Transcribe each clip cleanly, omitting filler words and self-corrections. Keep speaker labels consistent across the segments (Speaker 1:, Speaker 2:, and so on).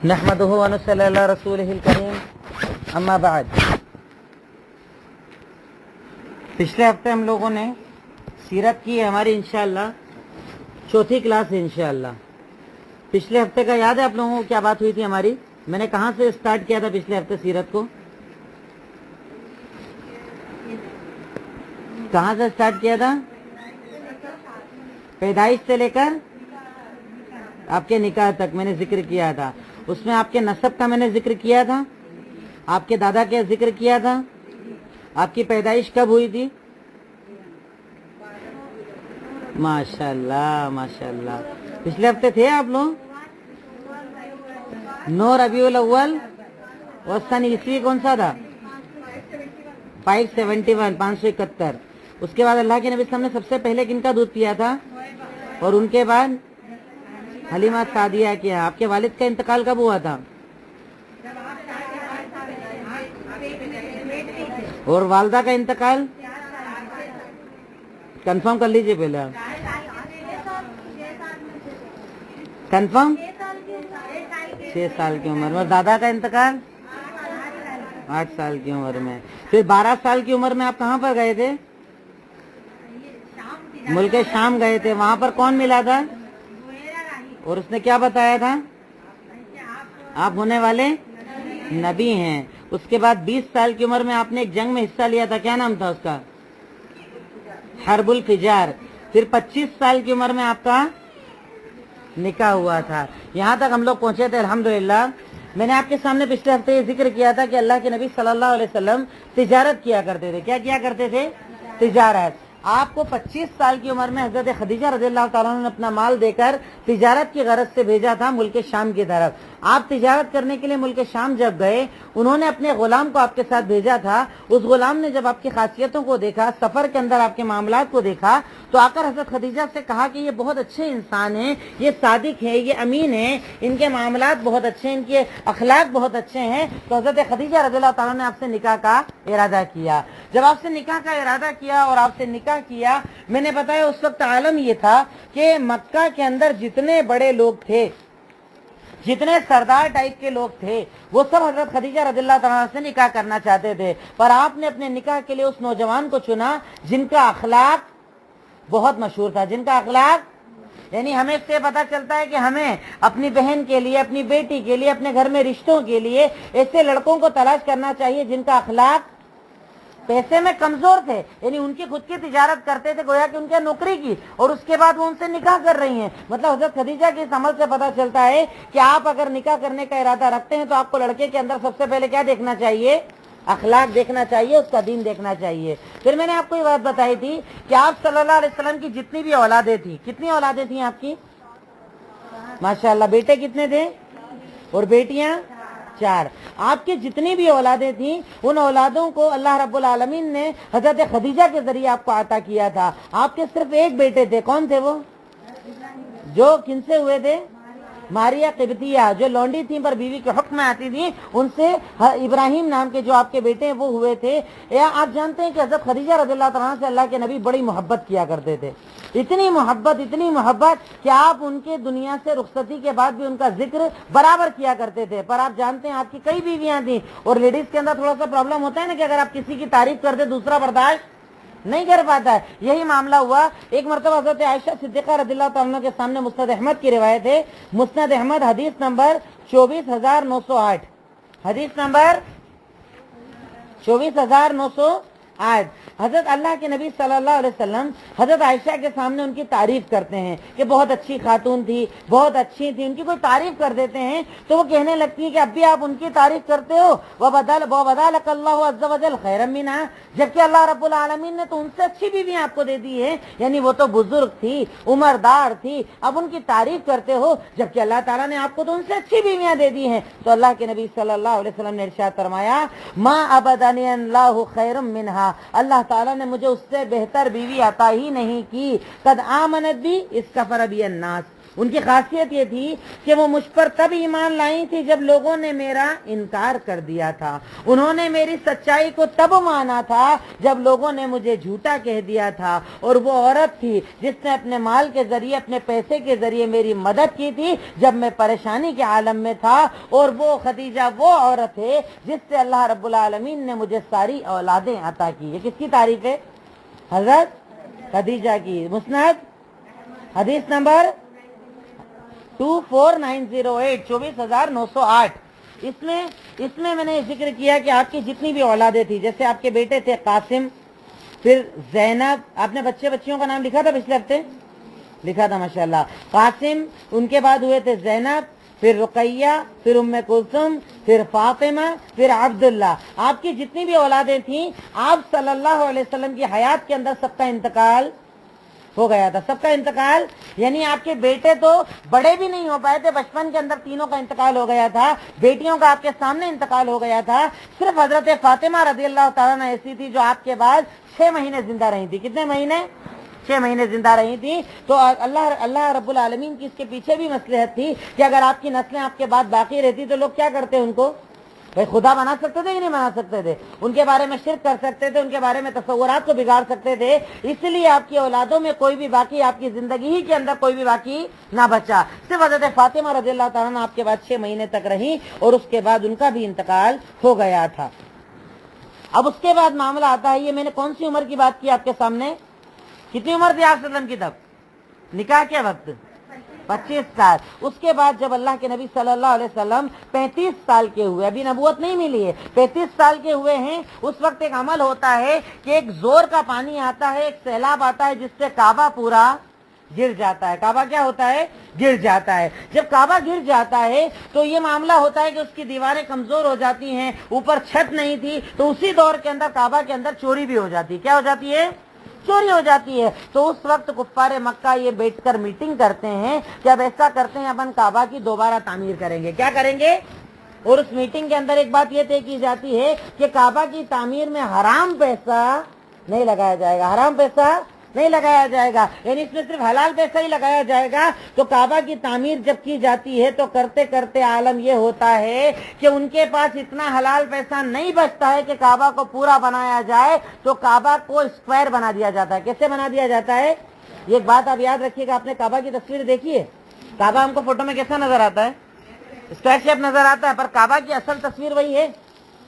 Speaker 1: نحمده ونصلي علی رسولہ الکریم اما بعد۔ پچھلے ہفتے ہم لوگوں نے سیرت کی ہے، ہماری انشاءاللہ چوتھی کلاس ہے انشاءاللہ۔ پچھلے ہفتے کا یاد ہے آپ لوگوں کو کیا بات ہوئی تھی ہماری؟ میں نے کہاں سے اسٹارٹ کیا تھا پچھلے ہفتے سیرت کو؟ کہاں سے اسٹارٹ کیا تھا؟ پیدائش سے لے کر آپ کے نکاح تک میں نے ذکر کیا تھا۔ اس میں آپ کے نسب کا میں نے ذکر کیا تھا، آپ کے دادا کا ذکر کیا تھا۔ آپ کی پیدائش کب ہوئی تھی؟ ماشاءاللہ ماشاءاللہ، پچھلے ہفتے تھے آپ لوگ؟ 9 ربیع الاول اور سن عیسوی کون سا تھا؟ 571 571۔ اس کے بعد اللہ کے نبی صلی اللہ علیہ وسلم نے سب سے پہلے کن کا دودھ پیا تھا؟ اور ان کے بعد حلیمہ سعدیہ کیا۔ آپ کے والد کا انتقال کب ہوا تھا؟ اور والدہ کا انتقال کنفرم کر لیجئے پہلے آپ۔ کنفرم 6 سال کی عمر میں۔ اور دادا کا انتقال 8 سال کی عمر میں۔ پھر 12 سال کی عمر میں آپ کہاں پر گئے تھے؟ ملک شام گئے تھے۔ وہاں پر کون ملا تھا اور اس نے کیا بتایا تھا؟ آپ ہونے والے نبی ہیں۔ اس کے بعد 20 سال کی عمر میں آپ نے ایک جنگ میں حصہ لیا تھا، کیا نام تھا اس کا؟ حرب الفجار۔ پھر 25 سال کی عمر میں آپ کا نکاح ہوا تھا۔ یہاں تک ہم لوگ پہنچے تھے الحمدللہ۔ میں نے آپ کے سامنے پچھلے ہفتے یہ ذکر کیا تھا کہ اللہ کے نبی صلی اللہ علیہ وسلم تجارت کیا کرتے تھے۔ کیا کیا کرتے تھے؟ تجارت۔ آپ کو 25 سال کی عمر میں حضرت خدیجہ رضی اللہ تعالیٰ عنہ نے اپنا مال دے کر تجارت کی غرض سے بھیجا تھا ملک شام کی طرف۔ آپ تجارت کرنے کے لیے ملک شام جب گئے، انہوں نے اپنے غلام کو آپ کے ساتھ بھیجا تھا۔ اس غلام نے جب آپ کی خاصیتوں کو دیکھا، سفر کے اندر آپ کے معاملات کو دیکھا، تو آ کر حضرت خدیجہ سے کہا کہ یہ بہت اچھے انسان ہیں، یہ صادق ہے، یہ امین ہے، ان کے معاملات بہت اچھے ہیں، ان کے اخلاق بہت اچھے ہیں۔ تو حضرت خدیجہ رضی اللہ تعالیٰ نے آپ سے نکاح کا ارادہ کیا۔ جب آپ سے نکاح کا ارادہ کیا اور آپ سے نکاح کیا، میں نے بتایا اس وقت عالم یہ تھا کہ مکہ کے اندر جتنے بڑے لوگ تھے، جتنے سردار ٹائپ کے لوگ تھے، وہ سب حضرت خدیجہ رضی اللہ تعالیٰ سے نکاح کرنا چاہتے تھے، پر آپ نے اپنے نکاح کے لیے اس نوجوان کو چنا جن کا اخلاق بہت مشہور تھا، جن کا اخلاق، یعنی ہمیں اس سے پتہ چلتا ہے کہ ہمیں اپنی بہن کے لیے، اپنی بیٹی کے لیے، اپنے گھر میں رشتوں کے لیے ایسے لڑکوں کو تلاش کرنا چاہیے جن کا اخلاق پیسے میں کمزور تھے، یعنی ان کی خود کی تجارت کرتے تھے، گویا کہ ان کے نوکری کی، اور اس کے بعد وہ ان سے نکاح کر رہی ہیں۔ مطلب حضرت خدیجہ کی اس عمل سے پتہ چلتا ہے کہ آپ اگر نکاح کرنے کا ارادہ رکھتے ہیں تو آپ کو لڑکے کے اندر سب سے پہلے کیا دیکھنا چاہیے؟ اخلاق دیکھنا چاہیے، اس کا دین دیکھنا چاہیے۔ پھر میں نے آپ کو یہ بات بتائی تھی کہ آپ صلی اللہ علیہ وسلم کی جتنی بھی اولادیں تھیں، کتنی اولادیں تھیں آپ کی؟ ماشاءاللہ۔ بیٹے کتنے تھے اور بیٹیاں؟ 4۔ آپ کی جتنی بھی اولادیں تھیں، ان اولادوں کو اللہ رب العالمین نے حضرت خدیجہ کے ذریعے آپ کو عطا کیا تھا۔ آپ کے صرف ایک بیٹے تھے، کون تھے وہ؟ جو کن سے ہوئے تھے؟ ماریہ قبطیہ، جو لونڈی تھیں پر بیوی کے حکم میں آتی تھیں، ان سے ابراہیم نام کے جو آپ کے بیٹے ہیں وہ ہوئے تھے۔ یا آپ جانتے ہیں کہ حضرت خدیجہ رضی اللہ تعالیٰ سے اللہ کے نبی بڑی محبت کیا کرتے تھے، اتنی محبت کہ آپ ان کے دنیا سے رخصتی کے بعد بھی ان کا ذکر برابر کیا کرتے تھے۔ پر آپ جانتے ہیں آپ کی کئی بیویاں تھیں، اور لیڈیز کے اندر تھوڑا سا پرابلم ہوتا ہے نا کہ اگر آپ کسی کی تعریف کر دیں دوسرا برداشت نہیں کر پاتا ہے۔ یہی معاملہ ہوا۔ ایک مرتبہ حضرت عائشہ صدیقہ رضی اللہ تعالیٰ کے سامنے مسند احمد کی روایت ہے، مسند احمد حدیث نمبر 24908، حدیث نمبر 24908۔ حضرت اللہ کے نبی صلی اللہ علیہ وسلم حضرت عائشہ کے سامنے ان کی تعریف کرتے ہیں کہ بہت اچھی خاتون تھی، بہت اچھی تھی، ان کی کوئی تعریف کر دیتے ہیں تو وہ کہنے لگتی ہے کہ اب بھی آپ ان کی تعریف کرتے ہو، وَبَدَا لَكَ اللَّهُ عَزَّ وَجَلَّ خَيْرًا مِنْهَا، جبکہ اللہ رب العالمین نے تو ان سے اچھی بیویاں آپ کو دے دی ہے، یعنی وہ تو بزرگ تھی، عمردار تھی، اب ان کی تعریف کرتے ہو جبکہ اللہ تعالیٰ نے آپ کو تو ان سے اچھی بیویاں دے دی ہیں۔ تو اللہ کے نبی صلی اللہ علیہ وسلم نے ارشاد فرمایا، مَا أَبَدَنِيَ اللَّهُ خَيْرًا مِنْهَا، اللہ تعالیٰ نے مجھے اس سے بہتر بیوی عطا ہی نہیں کی، قد آمنت بھی اس کفر بھی الناس، उनकी खासियत ये थी कि वो मुझ पर तब ईमान लाई थी जब लोगों ने मेरा इनकार कर दिया था। उन्होंने मेरी सच्चाई को तब माना था जब लोगों ने मुझे झूठा कह दिया था। और वो औरत थी जिसने अपने माल के जरिए, अपने पैसे के जरिए मेरी मदद की थी जब मैं परेशानी के आलम में था। और वो खदीजा वो औरत है जिससे अल्लाह रब्बुल आलमीन ने मुझे सारी औलादें अता की। ये किसकी तारीफ है? हजरत खदीजा की। मुस्नद हदीस नंबर 24908, 24,908। इसमें मैंने जिक्र किया कि आपकी जितनी भी औलादें थी, जैसे आपके बेटे थे कासिम, फिर जैनब, आपने बच्चियों का नाम लिखा था पिछले हफ्ते? लिखा था माशाल्लाह। कासिम, उनके बाद हुए थे जैनब, फिर रुकैया, फिर उम्मे कुलसुम, फिर फातिमा, फिर अब्दुल्ला। आपकी जितनी भी औलादें थीं, आप सल्लल्लाहु अलैहि वसल्लम की हयात के अंदर सबका इंतकाल हो गया था। सबका इंतकाल यानी आपके बेटे तो बड़े भी नहीं हो पाए थे, बचपन के अंदर तीनों का इंतकाल हो गया था। बेटियों का आपके सामने इंतकाल हो गया था। सिर्फ हजरत फातिमा रज़ियल्लाहु ताला अन्हा ऐसी थी जो आपके बाद 6 महीने जिंदा रही थी। कितने महीने? 6 महीने जिंदा रही थी। तो अल्लाह रब्बुल आलमीन की इसके पीछे भी मसलहत थी कि अगर आपकी नस्लें आपके बाद बाकी रहती तो लोग क्या करते? उनको भाई खुदा बना सकते थे कि नहीं बना सकते थे? उनके बारे में शिर्क कर सकते थे, उनके बारे में तसव्वुरात को बिगाड़ सकते थे। इसलिए आपकी औलादों में कोई भी बाकी, आपकी जिंदगी ही के अंदर कोई भी बाकी ना बचा। सिर्फ हज़रत फातिमा रज़ियल्लाहु ताला अन्हा आपके बाद 6 महीने तक रही और उसके बाद उनका भी इंतकाल हो गया था। अब उसके बाद मामला आता है, ये मैंने कौन सी उम्र की बात की आपके सामने? कितनी उम्र थी आप सल्लम की तब निकाह के वक्त? 25 साल। उसके बाद जब अल्लाह के नबी सल्लल्लाहु अलैहि वसल्लम 35 साल के हुए, अभी नबूवत नहीं मिली है, 35 साल के हुए हैं, उस वक्त एक अमल होता है कि एक जोर का पानी आता है, एक सैलाब आता है जिससे काबा पूरा गिर जाता है। काबा क्या होता है? गिर जाता है। जब काबा गिर जाता है तो ये मामला होता है कि उसकी दीवारें कमजोर हो जाती हैं, ऊपर छत नहीं थी, तो उसी दौर के अंदर काबा के अंदर चोरी भी हो जाती है। क्या हो जाती है? चोरी हो जाती है। तो उस वक्त कुफ्फारे मक्का ये बैठकर मीटिंग करते हैं कि अब ऐसा करते हैं, अपन काबा की दोबारा तामीर करेंगे। क्या करेंगे? और उस मीटिंग के अंदर एक बात ये तय की जाती है कि काबा की तामीर में हराम पैसा नहीं लगाया जाएगा। हराम पैसा नहीं लगाया जाएगा, यानी इसमें सिर्फ हलाल पैसा ही लगाया जाएगा। तो काबा की तामीर जब की जाती है तो करते करते आलम ये होता है कि उनके पास इतना हलाल पैसा नहीं बचता है कि काबा को पूरा बनाया जाए, तो काबा को स्क्वायर बना दिया जाता है। कैसे बना दिया जाता है? एक बात आप याद रखिएगा, आपने काबा की तस्वीर देखी है? काबा हमको फोटो में कैसा नजर आता है? स्क्वायर शेप नजर आता है, पर काबा की असल तस्वीर वही है?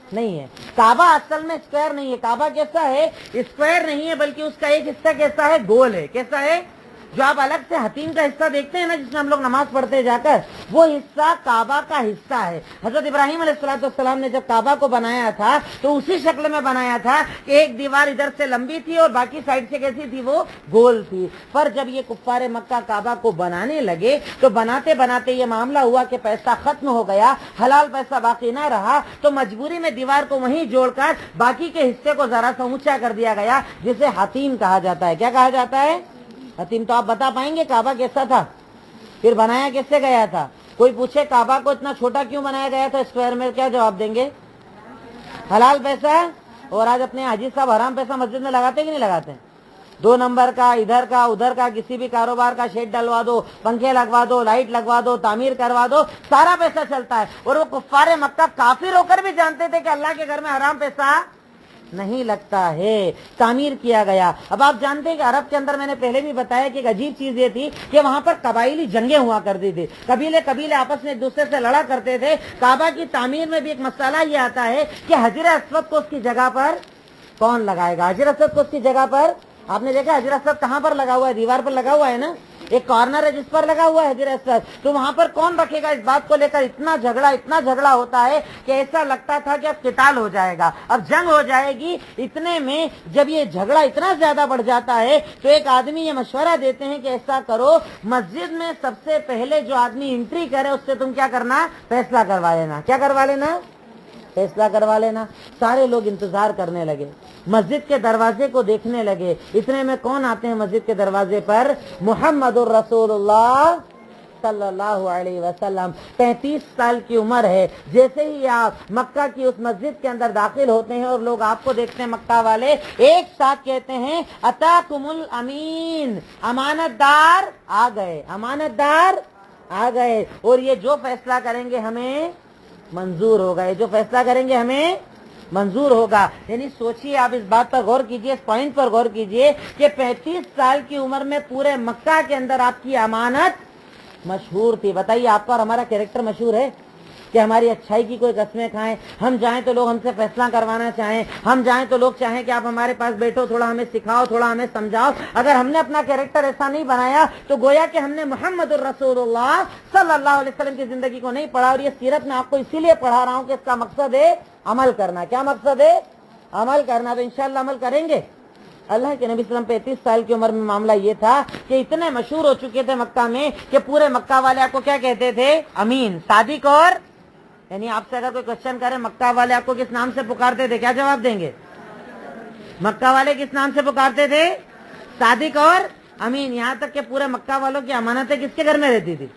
Speaker 1: नहीं है। काबा असल में स्क्वायर नहीं है। काबा कैसा है? स्क्वायर नहीं है, बल्कि उसका एक हिस्सा कैसा है? गोल है। कैसा है? जो आप अलग से हतीम का हिस्सा देखते हैं ना, जिसमें हम लोग नमाज पढ़ते हैं जाकर, वो हिस्सा काबा का हिस्सा है। हजरत इब्राहिम अलैहिस्सलाम ने जब काबा को बनाया था तो उसी शक्ल में बनाया था कि एक दीवार इधर से लंबी थी और बाकी साइड से कैसी थी? वो गोल थी। पर जब ये कुफ्फारे मक्का काबा को बनाने लगे तो बनाते बनाते ये मामला हुआ कि पैसा खत्म हो गया, हलाल पैसा बाकी ना रहा, तो मजबूरी में दीवार को वहीं जोड़कर बाकी के हिस्से को जरा सा ऊंचा कर दिया गया, जिसे हतीम कहा जाता है। क्या कहा जाता है? हतीम। तो आप बता पाएंगे काबा कैसा था? फिर बनाया कैसे गया था? कोई पूछे काबा को इतना छोटा क्यों बनाया गया था स्क्वायर में, क्या जवाब देंगे? हलाल पैसा। और आज अपने हाजी साहब हराम पैसा मस्जिद में लगाते कि नहीं लगाते? 2 नंबर का, इधर का उधर का, किसी भी कारोबार का शेड डलवा दो, पंखे लगवा दो, लाइट लगवा दो, तामीर करवा दो, सारा पैसा चलता है। और वो कुफ्फारे मक्का काफिर होकर भी जानते थे कि अल्लाह के घर में हराम पैसा नहीं लगता है। तामीर किया गया। अब आप जानते हैं कि अरब के अंदर, मैंने पहले भी बताया कि एक अजीब चीज ये थी कि वहां पर कबाइली जंगें हुआ करती थी। कबीले आपस में एक दूसरे से लड़ा करते थे। काबा की तामीर में भी एक मसला ये आता है कि हजर अस्वद को उसकी जगह पर कौन लगाएगा? हजर अस्वद को उसकी जगह पर, आपने देखा हजर अस्वद कहाँ पर लगा हुआ है? दीवार पर लगा हुआ है ना, एक कॉर्नर है जिस पर लगा हुआ है हजर अस्वद। तो वहां पर कौन रखेगा? इस बात को लेकर इतना झगड़ा होता है कि ऐसा लगता था कि अब किताल हो जाएगा, अब जंग हो जाएगी। इतने में जब ये झगड़ा इतना ज्यादा बढ़ जाता है तो एक आदमी ये मशवरा देते हैं कि ऐसा करो, मस्जिद में सबसे पहले जो आदमी एंट्री करे उससे तुम क्या करना? फैसला करवा लेना। क्या करवा लेना? फैसला करवा लेना। सारे लोग इंतजार करने लगे, मस्जिद के दरवाजे को देखने लगे। इतने में कौन आते हैं मस्जिद के दरवाजे पर? मुहम्मदुर रसूलुल्लाह सल्लल्लाहु अलैहि वसल्लम 35 साल की उम्र है। जैसे ही आप मक्का की उस मस्जिद के अंदर दाखिल होते हैं और लोग आपको देखते हैं, मक्का वाले एक साथ कहते हैं अताकुमुल अमीन, अमानतदार आ गए, अमानतदार आ गए, और ये जो फैसला करेंगे हमें मंजूर होगा, ये जो फैसला करेंगे हमें मंजूर होगा। यानी सोचिए, आप इस बात पर गौर कीजिए, इस पॉइंट पर गौर कीजिए कि 35 साल की उम्र में पूरे मक्का के अंदर आपकी अमानत मशहूर थी। बताइए, आपका और हमारा कैरेक्टर मशहूर है कि हमारी अच्छाई की कोई कस्में खाएं, हम जाएं तो लोग हमसे फैसला करवाना चाहें, हम जाएं तो लोग चाहें कि आप हमारे पास बैठो, थोड़ा हमें सिखाओ, थोड़ा हमें समझाओ। अगर हमने अपना कैरेक्टर ऐसा नहीं बनाया तो गोया कि हमने मुहम्मदुर रसूलुल्लाह सल्लल्लाहु अलैहि वसल्लम की जिंदगी को नहीं पढ़ा। और ये सीरत में आपको इसीलिए पढ़ा रहा हूं कि इसका मकसद है अमल करना। क्या मकसद है? अमल करना। तो इंशाअल्लाह अमल करेंगे। अल्लाह के नबी सल्लल्लाहु अलैहि वसल्लम 35 साल की उम्र में मामला ये था कि इतने मशहूर हो चुके थे मक्का में कि पूरे मक्का वाले आपको क्या कहते थे? अमीन, सादिक। और यानी आपसे अगर कोई क्वेश्चन करे मक्का वाले आपको किस नाम से पुकारते थे, क्या जवाब देंगे? मक्का वाले किस नाम से पुकारते थे? सादिक और अमीन। यहाँ तक कि पूरे मक्का वालों की अमानतें किसके घर में रहती थी?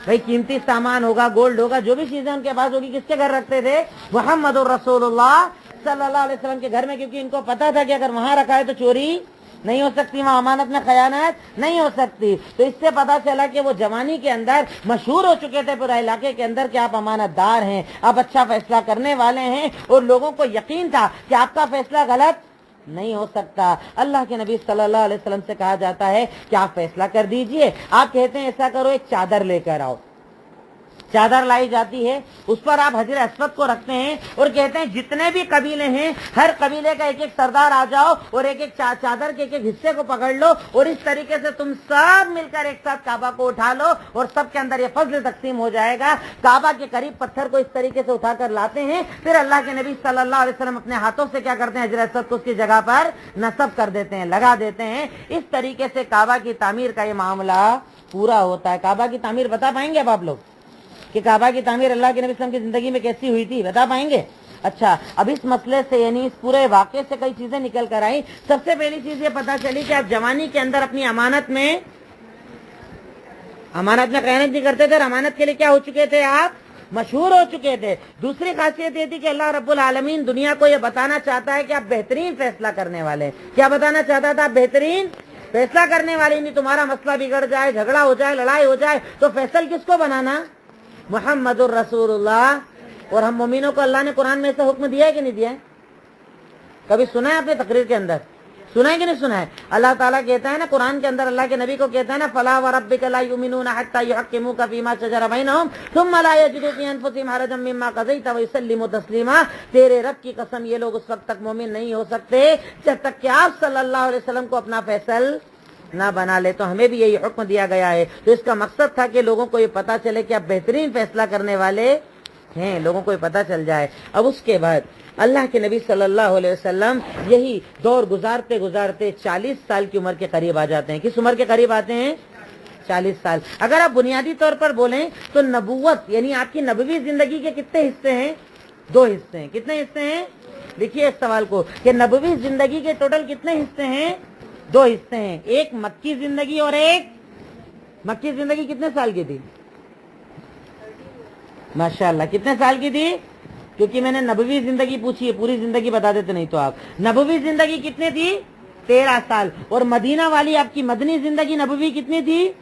Speaker 1: भाई कीमती सामान होगा, गोल्ड होगा, जो भी चीजें उनके पास होगी, किसके घर रखते थे? मुहम्मदुर रसूलुल्लाह सल्लल्लाहु अलैहि वसल्लम के घर में, क्योंकि इनको पता था कि अगर वहां रखा है तो चोरी नहीं हो सकती, वहां अमानत में खयानत नहीं हो सकती। तो इससे पता चला कि वो जवानी के अंदर मशहूर हो चुके थे पूरे इलाके के अंदर कि आप अमानतदार हैं, आप अच्छा फैसला करने वाले हैं, और लोगों को यकीन था कि आपका फैसला गलत नहीं हो सकता। अल्लाह के नबी सल्लल्लाहु अलैहि वसल्लम से कहा जाता है कि आप फैसला कर दीजिए। आप कहते हैं ऐसा करो, एक चादर लेकर आओ। चादर लाई जाती है, उस पर आप हजर अस्वद को रखते हैं और कहते हैं जितने भी कबीले हैं, हर कबीले का एक एक सरदार आ जाओ और एक एक चादर के एक एक हिस्से को पकड़ लो, और इस तरीके से तुम सब मिलकर एक साथ काबा को उठा लो, और सबके अंदर ये फजल तकसीम हो जाएगा। काबा के करीब पत्थर को इस तरीके से उठाकर लाते हैं, फिर अल्लाह के नबी सल्लल्लाहु अलैहि वसल्लम अपने हाथों से क्या करते हैं? हजर अस्वद को उसकी जगह पर नस्ब कर देते हैं, लगा देते हैं। इस तरीके से काबा की तामीर का ये मामला पूरा होता है। काबा की तामीर बता पाएंगे अब आप लोग कि काबा की तामीर अल्लाह के नबी सल्लल्लाहु अलैहि वसल्लम की जिंदगी में कैसी हुई थी? बता पाएंगे? अच्छा, अब इस मसले से यानी इस पूरे वाक़े से कई चीजें निकल कर आई। सबसे पहली चीज ये पता चली कि आप जवानी के अंदर अपनी अमानत में खयानत नहीं करते थे, और अमानत के लिए क्या हो चुके थे? आप मशहूर हो चुके थे। दूसरी खासियत ये थी कि अल्लाह रब्बुल आलमीन दुनिया को ये बताना चाहता है कि आप बेहतरीन फैसला करने वाले हैं। क्या बताना चाहता था? आप बेहतरीन फैसला करने वाले। नहीं तुम्हारा मसला बिगड़ जाए, झगड़ा हो जाए, लड़ाई हो जाए, तो फैसल किसको बनाना? मुहम्मदुर रसूलुल्लाह। और हम मोमिनों को अल्लाह ने कुरान में ऐसा हुक्म दिया है कि नहीं दिया है? कभी सुना है आपने तकरीर के अंदर? सुना है कि नहीं सुना है? अल्लाह ताला कहता है ना कुरान के अंदर, अल्लाह के नबी को कहता है ना, फला व रब्बिका ला युमिनूना हत्ता युहक्किमुका फीमा शजरा बैनहुम थुम्मा ला यजिदू फी अनफुसिहिम हरजम मिम्मा क़ज़ैत व युसल्लिमू तस्लीमा। तेरे रब की कसम, ये लोग उस वक्त तक मोमिन नहीं हो सकते जब तक कि आप सल्लल्लाहु अलैहि वसल्लम को अपना फैसल ना बना ले। तो हमें भी यही हुक्म दिया गया है। तो इसका मकसद था कि लोगों को ये पता चले कि आप बेहतरीन फैसला करने वाले हैं, लोगों को ये पता चल जाए। अब उसके बाद अल्लाह के नबी सल्लल्लाहु अलैहि वसल्लम यही दौर गुजारते गुजारते 40 साल की उम्र के करीब आ जाते हैं। किस उम्र के करीब आते हैं? 40 साल। अगर आप बुनियादी तौर पर बोलें तो नबूवत यानी आपकी नबवी जिंदगी के कितने हिस्से हैं? 2 हिस्से हैं। कितने हिस्से हैं? लिखिए इस सवाल को कि नबवी जिंदगी के टोटल कितने हिस्से हैं? 2 हिस्से हैं। एक मक्की जिंदगी और एक मक्की जिंदगी कितने साल की थी? माशाअल्लाह, कितने साल की थी? क्योंकि मैंने नबवी जिंदगी पूछी है, पूरी जिंदगी बता देते नहीं तो आप। नबवी जिंदगी कितनी थी? 13 साल। और मदीना वाली आपकी मदनी जिंदगी नबवी कितनी थी?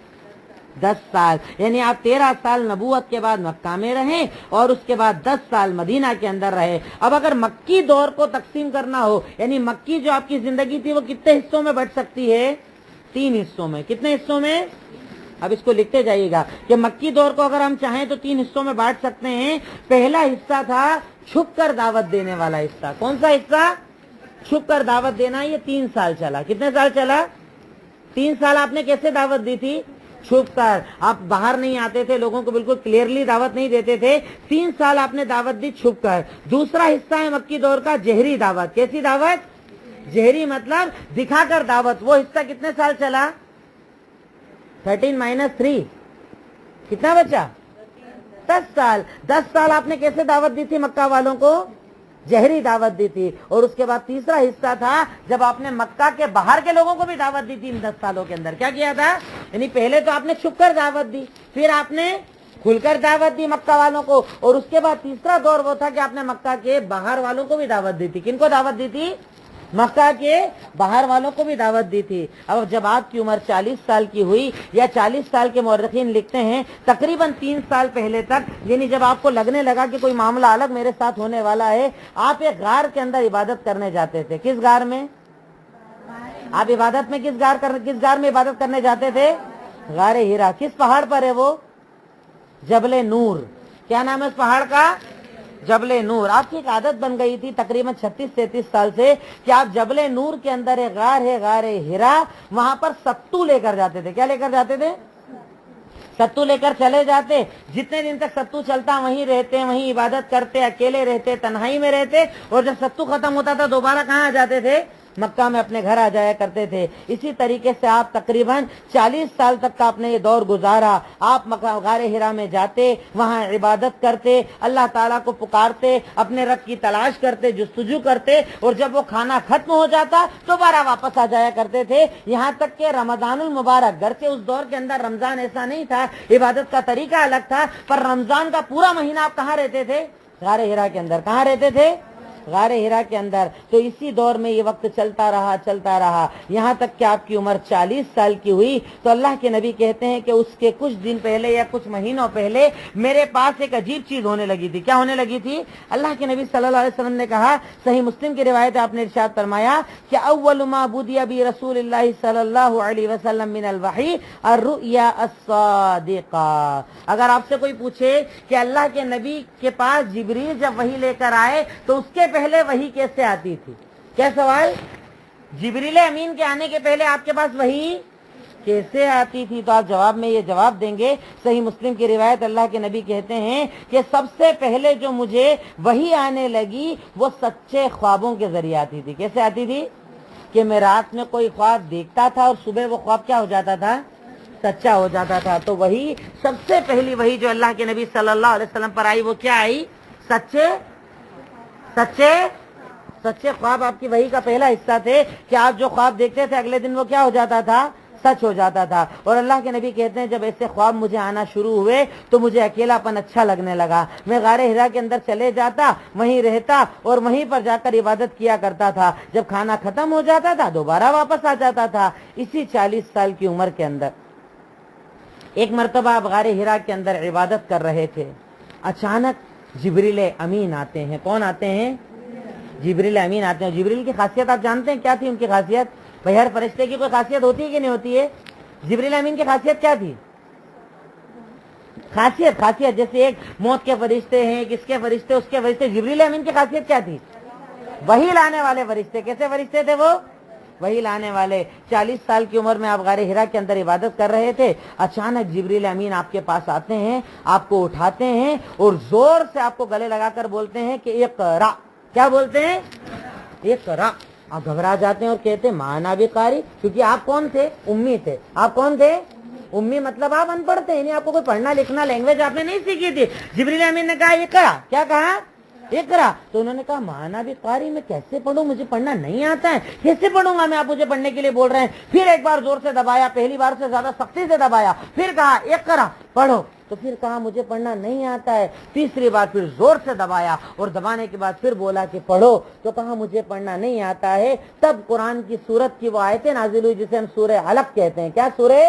Speaker 1: 10 साल। यानी आप 13 साल नबूवत के बाद मक्का में रहे और उसके बाद 10 साल मदीना के अंदर रहे। अब अगर मक्की दौर को तकसीम करना हो, यानी मक्की जो आपकी जिंदगी थी वो कितने हिस्सों में बट सकती है? 3 हिस्सों में। कितने हिस्सों में? अब इसको लिखते जाइएगा कि मक्की दौर को अगर हम चाहें तो 3 हिस्सों में बांट सकते हैं। पहला हिस्सा था छुप कर दावत देने वाला हिस्सा। कौन सा हिस्सा? छुप कर दावत देना। ये 3 साल चला। कितने साल चला? 3 साल। आपने कैसे दावत दी थी? छुप कर। आप बाहर नहीं आते थे, लोगों को बिल्कुल क्लियरली दावत नहीं देते थे। 3 साल आपने दावत दी छुप कर। दूसरा हिस्सा है मक्की दौर का जहरी दावत। कैसी दावत? जहरी मतलब दिखाकर दावत। वो हिस्सा कितने साल चला? 13 - 3 कितना बचा? 10 साल। 10 साल आपने कैसे दावत दी थी मक्का वालों को? जहरी दावत दी थी। और उसके बाद तीसरा हिस्सा था जब आपने मक्का के बाहर के लोगों को भी दावत दी थी। इन 10 सालों के अंदर क्या किया था, यानी पहले तो आपने छुप कर दावत दी, फिर आपने खुलकर दावत दी मक्का वालों को, और उसके बाद तीसरा दौर वो था कि आपने मक्का के बाहर वालों को भी दावत दी थी। किनको दावत दी थी, मक्का के बाहर वालों को भी दावत दी थी। अब जब आपकी उम्र 40 साल की हुई, या 40 साल के मौरखीन लिखते हैं तकरीबन 3 साल पहले तक, यानी जब आपको लगने लगा कि कोई मामला अलग मेरे साथ होने वाला है, आप एक गार के अंदर इबादत करने जाते थे। किस गार में आप इबादत में किस गार में इबादत करने जाते थे, गारे हीरा। किस पहाड़ पर है वो, जबले नूर। क्या नाम है उस पहाड़ का, जबले नूर। आपकी एक आदत बन गई थी तकरीबन 36-37 साल से कि आप जबले नूर के अंदर एक गार है, गारे हीरा, वहां पर सत्तू लेकर जाते थे। क्या लेकर जाते थे, सत्तू लेकर चले जाते। जितने दिन तक सत्तू चलता वहीं रहते, वहीं इबादत करते, अकेले रहते, तन्हाई में रहते, और जब सत्तू खत्म होता था दोबारा कहाँ आ जाते थे, मक्का में अपने घर आ जाया करते थे। इसी तरीके से आप तकरीबन 40 साल तक का आपने ये दौर गुजारा। आप मक्का गारे हिरा में जाते, वहां इबादत करते, अल्लाह ताला को पुकारते, अपने रब की तलाश करते, जुस्तजू करते, और जब वो खाना खत्म हो जाता दोबारा वापस आ जाया करते थे। यहाँ तक के रमजानुल मुबारक, घर के उस दौर के अंदर रमजान ऐसा नहीं था, इबादत का तरीका अलग था, पर रमजान का पूरा महीना आप कहाँ रहते थे, गारे हिरा के अंदर। कहाँ रहते थे, गारे हिरा के अंदर। तो इसी दौर में ये वक्त चलता रहा, यहाँ तक कि आपकी उम्र 40 साल की हुई। तो अल्लाह के नबी कहते हैं कि उसके कुछ दिन पहले या कुछ महीनों पहले मेरे पास एक अजीब चीज होने लगी थी। क्या होने लगी थी, अल्लाह के नबी सल्लल्लाहु अलैहि वसल्लम ने कहा, सही मुस्लिम की रिवायत है, आपने इरशाद फरमाया कि अव्वलु मा बुदिया बि रसूलिल्लाह सल्लल्लाहु अलैहि वसल्लम मिनल वही अर्रुया अस्सादिका। अगर आपसे कोई पूछे कि अल्लाह के नबी के पास जिब्रील जब वही लेकर आए तो उसके पहले वही कैसे आती थी, क्या सवाल, जिब्रील अमीन के आने के पहले आपके पास वही कैसे आती थी। तो आप जवाब में ये जवाब देंगे, सही मुस्लिम की रिवायत, अल्लाह के नबी कहते हैं कि सबसे पहले जो मुझे वही आने लगी वो सच्चे ख्वाबों के जरिए आती थी। कैसे आती थी, कि मैं रात में कोई ख्वाब देखता था और सुबह वो ख्वाब क्या हो जाता था, सच्चा हो जाता था। तो वही सबसे पहली वही जो अल्लाह के नबी सल्लल्लाहु अलैहि वसल्लम पर आई वो क्या आई, सच्चे ख्वाब आपकी वही का पहला हिस्सा थे कि आप जो ख्वाब देखते थे अगले दिन वो क्या हो जाता था, सच हो जाता था। और अल्लाह के नबी कहते हैं जब ऐसे ख्वाब मुझे आना शुरू हुए तो मुझे अकेलापन अच्छा लगने लगा। मैं गारे हिरा के अंदर चले जाता, वहीं रहता और वहीं पर जाकर इबादत किया करता था। जब खाना खत्म हो जाता था दोबारा वापस आ जाता था। इसी 40 साल की उम्र के अंदर एक मर्तबा आप गारे हिरा के अंदर इबादत कर रहे थे, अचानक जिब्रील अमीन आते हैं। कौन आते हैं, जिब्रील अमीन आते हैं। जिब्रील की खासियत आप जानते हैं क्या थी उनकी खासियत, भाई हर फरिश्ते की कोई खासियत होती है कि नहीं होती है, जिब्रील अमीन की खासियत क्या थी, खासियत जैसे एक मौत के फरिश्ते हैं, किसके फरिश्ते, उसके फरिश्ते, जिब्रील अमीन की खासियत क्या थी, वही लाने वाले फरिश्ते। कैसे फरिश्ते थे वो, वही लाने वाले। 40 साल की उम्र में आप गारे हिरा के अंदर इबादत कर रहे थे, अचानक जिब्रील अमीन आपके पास आते हैं, आपको उठाते हैं और जोर से आपको गले लगाकर बोलते हैं कि इक़रा। क्या बोलते हैं, इक़रा। आप घबरा जाते हैं और कहते माना भी कारी, क्योंकि आप कौन थे, उम्मी थे। आप कौन थे, उम्मी, मतलब आप अनपढ़ थे, यानी आपको कोई पढ़ना लिखना लैंग्वेज आपने नहीं सीखी थी। जिब्रील अमीन ने कहा इक़रा। क्या कहा, इक़रा। तो उन्होंने कहा माना भी कारी, मैं कैसे पढ़ूं, मुझे पढ़ना नहीं आता है, कैसे पढ़ूंगा मैं, आप मुझे पढ़ने के लिए बोल रहे हैं। फिर एक बार जोर से दबाया, पहली बार से ज्यादा सख्ती से दबाया, फिर कहा इक़रा, पढ़ो। तो फिर कहा मुझे पढ़ना नहीं आता है। तीसरी बार फिर जोर से दबाया और दबाने के बाद फिर बोला कि पढ़ो। तो कहा मुझे पढ़ना नहीं आता है। तब कुरान की सूरत की वो आयतें नाजिल हुई जिसे हम सूरे अलक कहते हैं। क्या, सूरे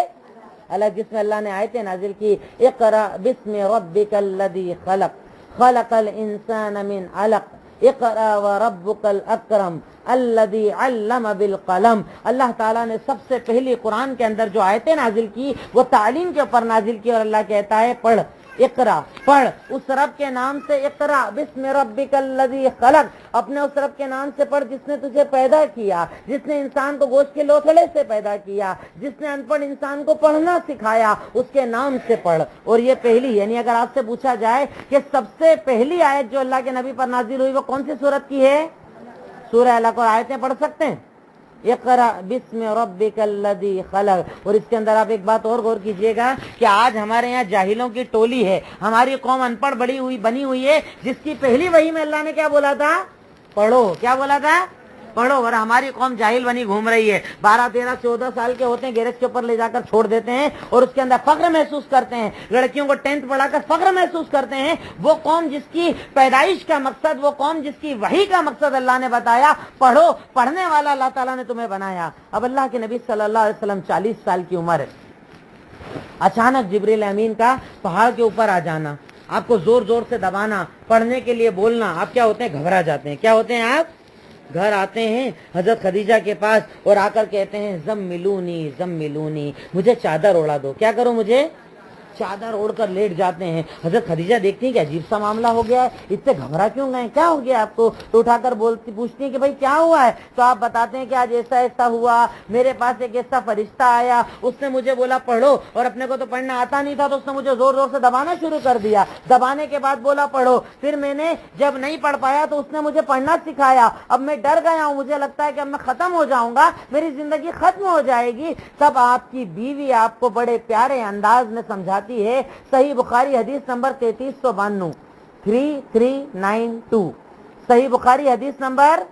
Speaker 1: अलक, जिसमें अल्लाह ने आयतें नाजिल की, इक़रा बिस्मि रब्बिकल लज़ी खलक़ खलक़ल इंसान मिन अलक़ इक़रा व रब्बुकल अकरम अल्लज़ी अल्लम बिल कलम। अल्लाह ताला ने सबसे पहली कुरान के अंदर जो आयतें नाजिल की वो तालीम के ऊपर नाजिल की, और अल्लाह कहता है पढ़, इक़रा, पढ़ उस रब के नाम से, इक़रा बिस्मि रब्बिकल लज़ी खलक़, अपने उस रब के नाम से पढ़ जिसने तुझे पैदा किया, जिसने इंसान को गोश्त के लोथड़े से पैदा किया, जिसने अनपढ़ इंसान को पढ़ना सिखाया, उसके नाम से पढ़। और ये पहली, यानी अगर आपसे पूछा जाए कि सबसे पहली आयत जो अल्लाह के नबी पर नाजिल हुई वो कौन सी सूरत की है, सूरह अलक। और आयतें पढ़ सकते हैं, इक़रा बिस्मि रब्बिकल लज़ी खलक़। और इसके अंदर आप एक बात और गौर कीजिएगा कि आज हमारे यहाँ जाहिलों की टोली है, हमारी कौम अनपढ़ बनी हुई है, जिसकी पहली वही में अल्लाह ने क्या बोला था, पढ़ो। क्या बोला था? पढ़ो। और हमारी कौम जाहिल बनी घूम रही है। 12, 13, 14 साल के होते हैं, गैरेज के ऊपर ले जाकर छोड़ देते हैं और उसके अंदर फख्र महसूस करते हैं। लड़कियों को 10th पढ़ाकर फख्र महसूस करते हैं। वो कौम जिसकी पैदाइश का मकसद, वो कौम जिसकी वही का मकसद अल्लाह ने बताया, पढ़ो, पढ़ने वाला अल्लाह ताला ने तुम्हें बनाया। अब अल्लाह के नबी सल्लल्लाहु अलैहि वसल्लम 40 साल की उम्र है, अचानक जिब्रील अमीन का पहाड़ के ऊपर आ जाना, आपको जोर जोर से दबाना, पढ़ने के लिए बोलना, आप क्या होते हैं? घबरा जाते हैं। क्या होते हैं आप? घर आते हैं हजरत खदीजा के पास और आकर कहते हैं जम्मिलूनी, मुझे चादर ओढ़ा दो। क्या करो? मुझे चादर ओढ़कर लेट जाते हैं। हजरत खदीजा देखती हैं कि अजीब सा मामला हो गया है, इतने घबरा क्यों गए, क्या हो गया आपको? तो उठाकर पूछती हैं कि भाई क्या हुआ है? तो आप बताते हैं कि आज ऐसा ऐसा हुआ, मेरे पास एक ऐसा फरिश्ता आया, उसने मुझे बोला पढ़ो, और अपने को तो पढ़ना आता नहीं था, तो उसने मुझे जोर जोर से दबाना शुरू कर दिया। दबाने के बाद बोला पढ़ो, फिर मैंने जब नहीं पढ़ पाया तो उसने मुझे पढ़ना सिखाया। अब मैं डर गया हूँ, मुझे लगता है कि अब मैं खत्म हो जाऊंगा, मेरी जिंदगी खत्म हो जाएगी। तब आपकी बीवी आपको बड़े प्यारे अंदाज में समझाती है। सही बुखारी हदीस नंबर 3392, 3392, सही बुखारी हदीस नंबर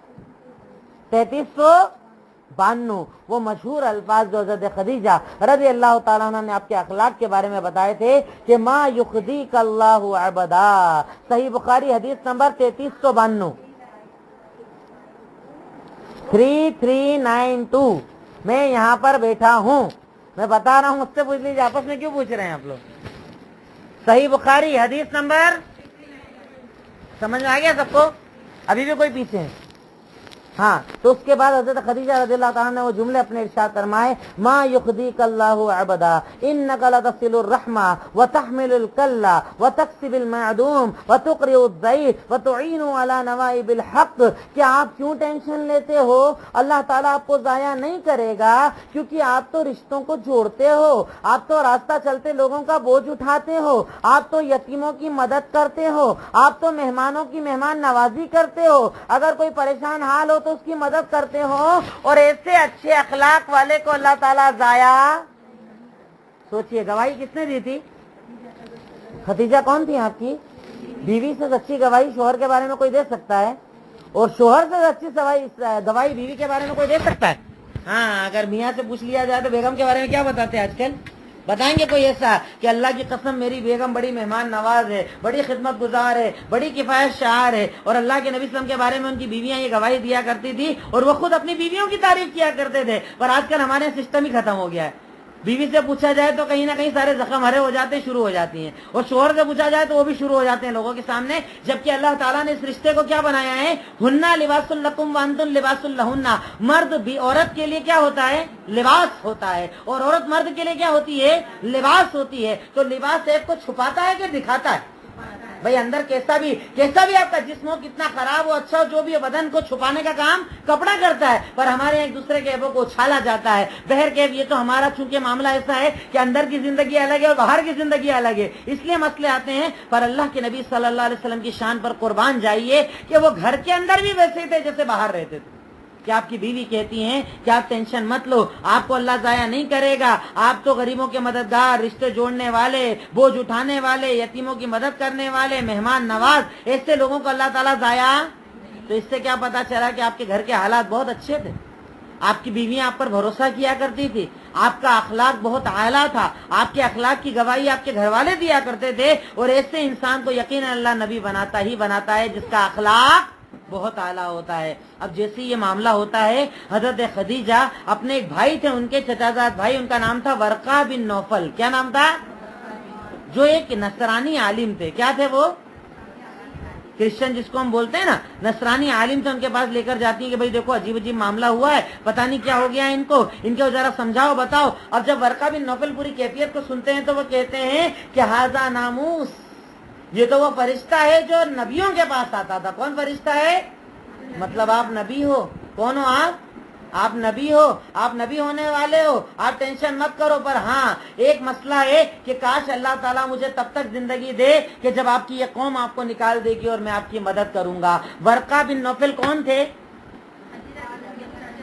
Speaker 1: 3392। वो मशहूर अल्फाज जो हज़रत खदीजा रज़ी अल्लाह ताला अन्हा ने आपके अखलाक के बारे में बताए थे कि मा युखदीकल्लाहु अबदा, सही बुखारी हदीस नंबर 3392, 3392। मैं यहाँ पर बैठा हूँ, मैं बता रहा हूँ, मुझसे पूछ लीजिए, आपस में क्यों पूछ रहे हैं आप लोग? सही बुखारी हदीस नंबर, समझ में आ गया सबको? अभी भी कोई पीछे है? हाँ, तो उसके बाद हज़रत खदीजा रज़ियल्लाहु ताला ने वो जुमले अपने इरशाद फरमाए, मा युखदीकल्लाहु अबदा इन्नका लतसिलुर रहमा व तहमिलुल कल्ला व तक्सिबिल मअदूम व तुक़रिउद ज़ईफ़ व तुईनु अला नवाइबिल हक़। क्या आप क्यों टेंशन लेते हो? अल्लाह ताला आपको जाया नहीं करेगा, क्योंकि आप तो रिश्तों को जोड़ते हो, आप तो रास्ता चलते लोगों का बोझ उठाते हो, आप तो यतीमों की मदद करते हो, आप तो मेहमानों की मेहमान नवाजी करते हो, अगर कोई परेशान हाल हो तो उसकी मदद करते हो, और ऐसे अच्छे अखलाक वाले को अल्लाह ताला जाया। सोचिए, गवाही किसने दी थी? खदीजा कौन थी आपकी? बीवी से अच्छी गवाही शोहर के बारे में कोई दे सकता है? और शोहर से अच्छी गवाही बीवी के बारे में कोई दे सकता है? हाँ, अगर मियाँ से पूछ लिया जाए तो बेगम के बारे में क्या बताते हैं आजकल? बताएंगे कोई ऐसा कि अल्लाह की कसम मेरी बेगम बड़ी मेहमान नवाज है, बड़ी खिदमत गुजार है, बड़ी किफायत शार है। और अल्लाह के नबी सल्लल्लाहु अलैहि वसल्लम के बारे में उनकी बीवियां ये गवाही दिया करती थी और वो खुद अपनी बीवियों की तारीफ किया करते थे। पर आजकल हमारे सिस्टम ही खत्म हो गया है। बीवी से पूछा जाए तो कहीं ना कहीं सारे जख्म हरे हो जाते, शुरू हो जाती हैं, और शोहर से पूछा जाए तो वो भी शुरू हो जाते हैं लोगों के सामने। जबकि अल्लाह ताला ने इस रिश्ते को क्या बनाया है? हुन्ना लिबासुल लकुम व अंतुम लिबासुल लहुन्ना। मर्द भी औरत के लिए क्या होता है? लिबास होता है, और औरत मर्द के लिए क्या होती है? लिबास होती है। तो लिबास एक को छुपाता है कि दिखाता है? भाई अंदर कैसा भी आपका जिस्म हो, कितना खराब हो, अच्छा हो, जो भी हो, बदन को छुपाने का काम कपड़ा करता है। पर हमारे एक दूसरे के ऐबों को उछाला जाता है। बहर कैफ ये तो हमारा चूंकि मामला ऐसा है कि अंदर की जिंदगी अलग है और बाहर की जिंदगी अलग है, इसलिए मसले आते हैं। पर अल्लाह के नबी सल्लल्लाहु अलैहि वसल्लम की शान पर कुर्बान जाइए कि वो घर के अंदर भी वैसे थे जैसे बाहर रहते थे। कि आपकी बीवी कहती हैं कि आप टेंशन मत लो, आपको अल्लाह जाया नहीं करेगा, आप तो गरीबों के मददगार, रिश्ते जोड़ने वाले, बोझ उठाने वाले, यतीमों की मदद करने वाले, मेहमान नवाज, ऐसे लोगों को अल्लाह ताला जाया। तो इससे क्या पता चला कि आपके घर के हालात बहुत अच्छे थे, आपकी बीवियां आप पर भरोसा किया करती थी, आपका अखलाक बहुत आला था, आपके अखलाक की गवाही आपके घर वाले दिया करते थे। और ऐसे इंसान को यकीन अल्लाह नबी बनाता ही बनाता है जिसका अखलाक बहुत आला होता है। अब जैसे ये मामला होता है, हजरत खदीजा अपने एक भाई थे, उनके चचाजाद भाई, उनका नाम था वर्का बिन नौफल। क्या नाम था? जो एक नसरानी आलिम थे। क्या थे वो? क्रिश्चियन जिसको हम बोलते हैं ना, नसरानी आलिम थे। उनके पास लेकर जाती है कि भाई देखो अजीब अजीब मामला हुआ है, पता नहीं क्या हो गया है इनको जरा समझाओ, बताओ। अब जब वर्का बिन नौफल पूरी कैफियत को सुनते हैं तो वो कहते हैं कि हाजा नामूस, ये तो वो फरिश्ता है जो नबियों के पास आता था। कौन फरिश्ता है? मतलब आप नबी हो। कौन हो आप नबी हो, आप नबी होने वाले हो, आप टेंशन मत करो। पर हाँ, एक मसला है कि काश अल्लाह ताला मुझे तब तक जिंदगी दे कि जब आपकी ये कौम आपको निकाल देगी और मैं आपकी मदद करूंगा। वर्का बिन नौफल कौन थे?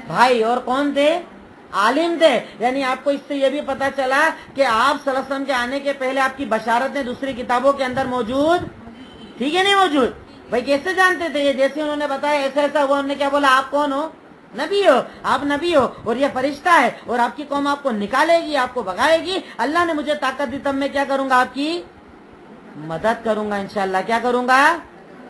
Speaker 1: भाई। और कौन थे? आलिम थे। यानी आपको इससे यह भी पता चला कि आप सल्लल्लाहु अलैहि वसल्लम के आने के पहले आपकी बशारतें दूसरी किताबों के अंदर मौजूद, ठीक है नहीं मौजूद? भाई कैसे जानते थे ये? जैसे उन्होंने बताया ऐसा ऐसा हुआ, उन्होंने क्या बोला? आप कौन हो? नबी हो, आप नबी हो और ये फरिश्ता है और आपकी कौम आपको निकालेगी, आपको भगाएगी। अल्लाह ने मुझे ताकत दी, तब मैं क्या करूंगा? आपकी मदद करूंगा इंशाअल्लाह। क्या करूंगा?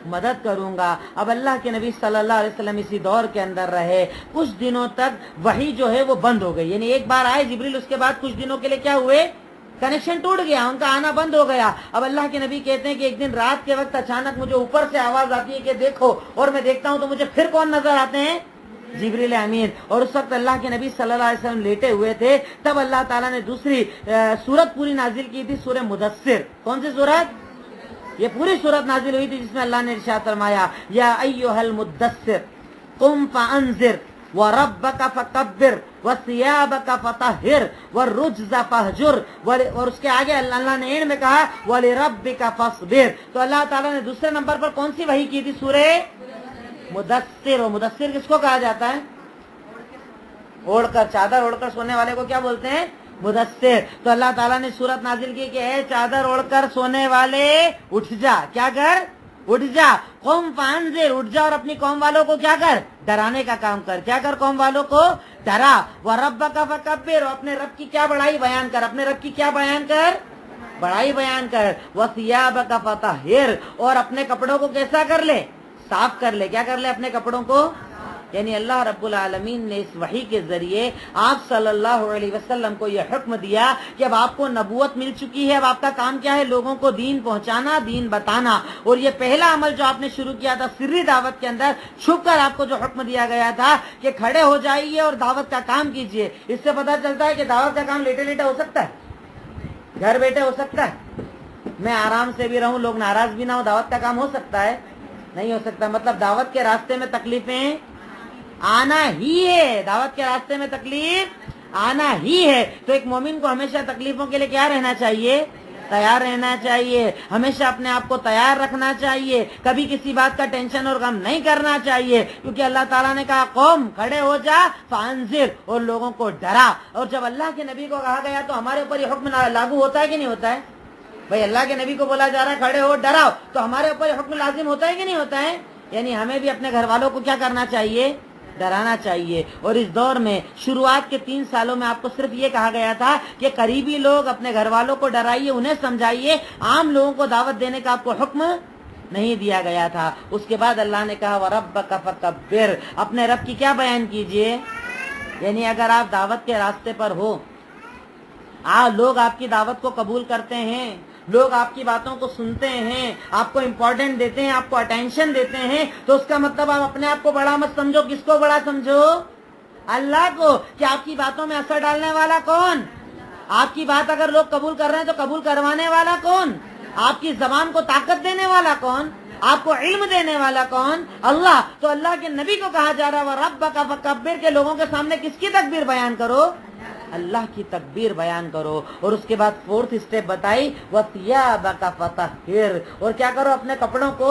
Speaker 1: मदद करूंगा। अब अल्लाह के नबी सल्लल्लाहु अलैहि वसल्लम इसी दौर के अंदर रहे। कुछ दिनों तक वही जो है वो बंद हो गई, यानी एक बार आए जिब्रील, उसके बाद कुछ दिनों के लिए क्या हुए? कनेक्शन टूट गया, उनका आना बंद हो गया। अब अल्लाह के नबी कहते हैं कि एक दिन रात के वक्त अचानक मुझे ऊपर से आवाज आती है कि देखो, और मैं देखता हूं तो मुझे फिर कौन नजर आते हैं? जिब्रील अमीन। और उस वक्त अल्लाह के नबी सल्लल्लाहु अलैहि वसल्लम लेटे हुए थे। तब अल्लाह ताला ने दूसरी सूरत पूरी नाजिल की थी, सूरह मुदस्सिर। कौन सी सूरत? ये पूरी सूरत नाजिल हुई थी जिसमें अल्लाह ने इरशाद फरमाया, या अय्युहल मुद्दस्सिर कुम फअंजिर व रब्बका फकब्बिर व सियाबका फतहिर व रुज्ज़ फहजुर। और उसके आगे अल्लाह ने एंड में कहा व लिरब्बिका फस्बिर। तो अल्लाह ताला ने दूसरे नंबर पर कौन सी वही की थी? सूरह मुदस्सिर। और मुदस्सिर किसको कहा जाता है? ओढ़कर, चादर ओढ़कर सोने वाले को क्या बोलते हैं? मुदस्सिर। तो अल्लाह ताला ने सूरत नाजिल की कि है चादर ओढ़कर सोने वाले उठ जा। क्या कर? उठ जा। कौम फांजिर, उठ जा और अपनी कौम वालों को क्या कर? डराने का काम कर। क्या कर? कौम वालों को डरा। व रब्बका फकब्बिर, अपने रब की क्या बड़ाई बयान कर। अपने रब की क्या बयान कर? बड़ाई बयान कर। व सियाबका फतहिर, और अपने कपड़ों को कैसा कर ले? साफ कर ले। क्या कर ले? अपने कपड़ों को। यानी अल्लाह रब्बुल आलमीन ने इस वही के जरिए आप सल्लल्लाहु अलैहि वसल्लम को यह हुक्म दिया कि अब आपको नबूवत मिल चुकी है, अब आपका काम क्या है? लोगों को दीन पहुंचाना, दीन बताना। और ये पहला अमल जो आपने शुरू किया था सिर्री दावत के अंदर, छुप कर आपको जो हुक्म दिया गया था कि खड़े हो जाइए और दावत का काम कीजिए। इससे पता चलता है कि दावत का काम लेटे लेटे हो सकता है, घर बैठे हो सकता है, मैं आराम से भी रहूं, लोग नाराज भी ना हो। दावत का काम हो सकता है? नहीं हो सकता। मतलब दावत के रास्ते में तकलीफें आना ही है। दावत के रास्ते में तकलीफ आना ही है। तो एक मोमिन को हमेशा तकलीफों के लिए क्या रहना चाहिए? तैयार रहना चाहिए। हमेशा अपने आप को तैयार रखना चाहिए। कभी किसी बात का टेंशन और गम नहीं करना चाहिए, क्योंकि अल्लाह ताला ने कहा कौम खड़े हो जा फांजिर, और लोगों को डरा। और जब अल्लाह के नबी को कहा गया तो हमारे ऊपर ये हुक्म लागू होता है कि नहीं होता है? भाई अल्लाह के नबी को बोला जा रहा है खड़े हो, डराओ, तो हमारे ऊपर ये हुक्म लाजिम होता है कि नहीं होता है? यानी हमें भी अपने घर वालों को क्या करना चाहिए? डराना चाहिए। और इस दौर में शुरुआत के 3 सालों में आपको सिर्फ ये कहा गया था कि करीबी लोग, अपने घर वालों को डराइए, उन्हें समझाइए। आम लोगों को दावत देने का आपको हुक्म नहीं दिया गया था। उसके बाद अल्लाह ने कहा व रब्बका फकब्बिर, अपने रब की क्या बयान कीजिए। यानी अगर आप दावत के रास्ते पर हो, लोग आपकी दावत को कबूल करते हैं, लोग आपकी बातों को सुनते हैं, आपको इम्पोर्टेंट देते हैं, आपको अटेंशन देते हैं, तो उसका मतलब आप अपने आप को बड़ा मत समझो। किसको बड़ा समझो? अल्लाह को। कि आपकी बातों में असर डालने वाला कौन? आपकी बात अगर लोग कबूल कर रहे हैं तो कबूल करवाने वाला कौन? आपकी जबान को ताकत देने वाला कौन? आपको इल्म देने वाला कौन? अल्लाह। तो अल्लाह के नबी को कहा जा रहा है रब्बका फकब्बिर, के लोगों के सामने किसकी तकबीर बयान करो? अल्लाह की तकबीर बयान करो। और उसके बाद 4th स्टेप बताई वसियाबका फतहिर, और क्या करो? अपने कपड़ों को।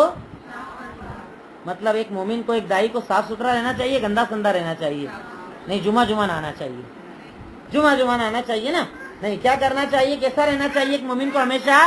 Speaker 1: मतलब एक मोमिन को, एक दाई को साफ सुथरा रहना चाहिए, गंदा संदा रहना चाहिए नहीं? जुमा नहाना चाहिए, जुमा नहाना चाहिए ना? नहीं, क्या करना चाहिए? कैसा रहना चाहिए? एक मोमिन को हमेशा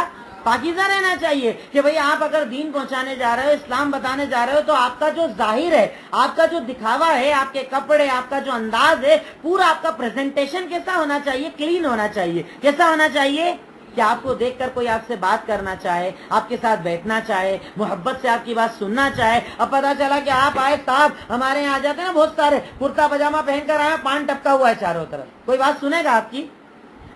Speaker 1: पाकीज़ा रहना चाहिए। कि भाई आप अगर दीन पहुंचाने जा रहे हो, इस्लाम बताने जा रहे हो, तो आपका जो जाहिर है, आपका जो दिखावा है, आपके कपड़े, आपका जो अंदाज है, पूरा आपका प्रेजेंटेशन कैसा होना चाहिए? क्लीन होना चाहिए। कैसा होना चाहिए? कि आपको देखकर कोई आपसे बात करना चाहे, आपके साथ बैठना चाहे, मोहब्बत से आपकी बात सुनना चाहे। अब पता चला कि आप आए, साहब हमारे यहाँ आ जाते हैं ना बहुत सारे, कुर्ता पजामा पहनकर आए, पान टपका हुआ है चारों तरफ, कोई बात सुनेगा आपकी?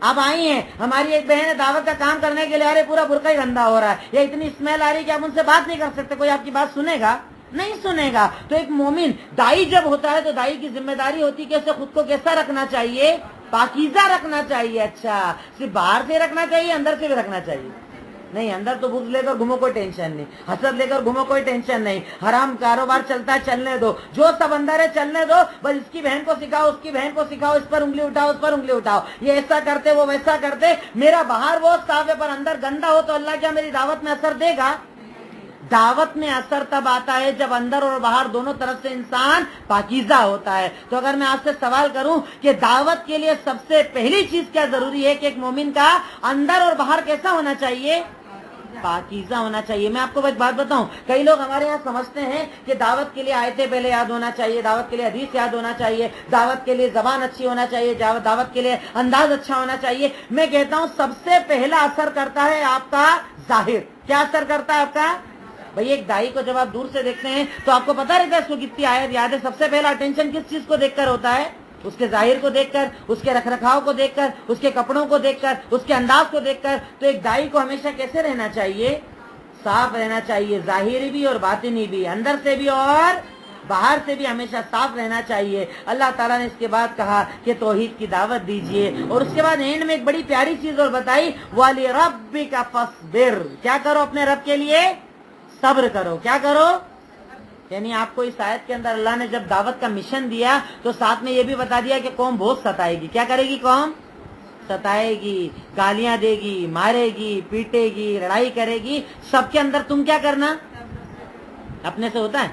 Speaker 1: आप आई हैं, हमारी एक बहन है दावत का काम करने के लिए, अरे पूरा बुर्का ही गंदा हो रहा है, या इतनी स्मेल आ रही है कि आप उनसे बात नहीं कर सकते, कोई आपकी बात सुनेगा? नहीं सुनेगा। तो एक मोमिन दाई जब होता है तो दाई की जिम्मेदारी होती है कि उसे खुद को कैसा रखना चाहिए? पाकीज़ा रखना चाहिए। अच्छा, सिर्फ बाहर से रखना चाहिए, अंदर से भी रखना चाहिए? नहीं, अंदर तो बुग्ज लेकर घूमो, कोई टेंशन नहीं, हसद लेकर घूमो, कोई टेंशन नहीं, हराम कारोबार चलता है, चलने दो, जो सब अंदर है चलने दो, बस इसकी बहन को सिखाओ, उसकी बहन को सिखाओ, इस पर उंगली उठाओ, उस पर उंगली उठाओ, ये ऐसा करते, वो वैसा करते। मेरा बाहर वो साफ है पर अंदर गंदा हो तो अल्लाह क्या मेरी दावत में असर देगा? दावत में असर तब आता है जब अंदर और बाहर दोनों तरफ से इंसान पाकीज़ा होता है। तो अगर मैं आपसे सवाल करूं कि दावत के लिए सबसे पहली चीज क्या जरूरी है कि एक मोमिन का अंदर और बाहर कैसा होना चाहिए? पाकीज़ा होना चाहिए। मैं आपको एक बात बताऊं, कई लोग हमारे यहाँ समझते हैं कि दावत के लिए आयतें पहले याद होना चाहिए, दावत के लिए हदीस याद होना चाहिए, दावत के लिए जबान अच्छी होना चाहिए, दावत के लिए अंदाज अच्छा होना चाहिए। मैं कहता हूं सबसे पहला असर करता है आपका जाहिर। क्या असर करता है आपका? भाई एक दाई को जब आप दूर से देखते हैं तो आपको पता रहता है इसको कितनी आयत याद है। सबसे पहला अटेंशन किस चीज को देखकर होता है? उसके जाहिर को देखकर, उसके रखरखाव को देखकर, उसके कपड़ों को देखकर, उसके अंदाज को देखकर। तो एक दाई को हमेशा कैसे रहना चाहिए? साफ रहना चाहिए, जाहिरी भी और बातिनी भी, अंदर से भी और बाहर से भी हमेशा साफ रहना चाहिए। अल्लाह ताला ने इसके बाद कहा कि तौहीद की दावत दीजिए, और उसके बाद एंड में एक बड़ी प्यारी चीज और बताई, वाली रब्बिका फस्बिर। क्या करो? अपने रब के लिए सब्र करो। क्या करो? यानी आपको इस आयत के अंदर अल्लाह ने जब दावत का मिशन दिया तो साथ में ये भी बता दिया कि कौम बहुत सताएगी। क्या करेगी? कौम सताएगी, गालियां देगी, मारेगी, पीटेगी, लड़ाई करेगी। सबके अंदर तुम क्या करना? अपने से होता है?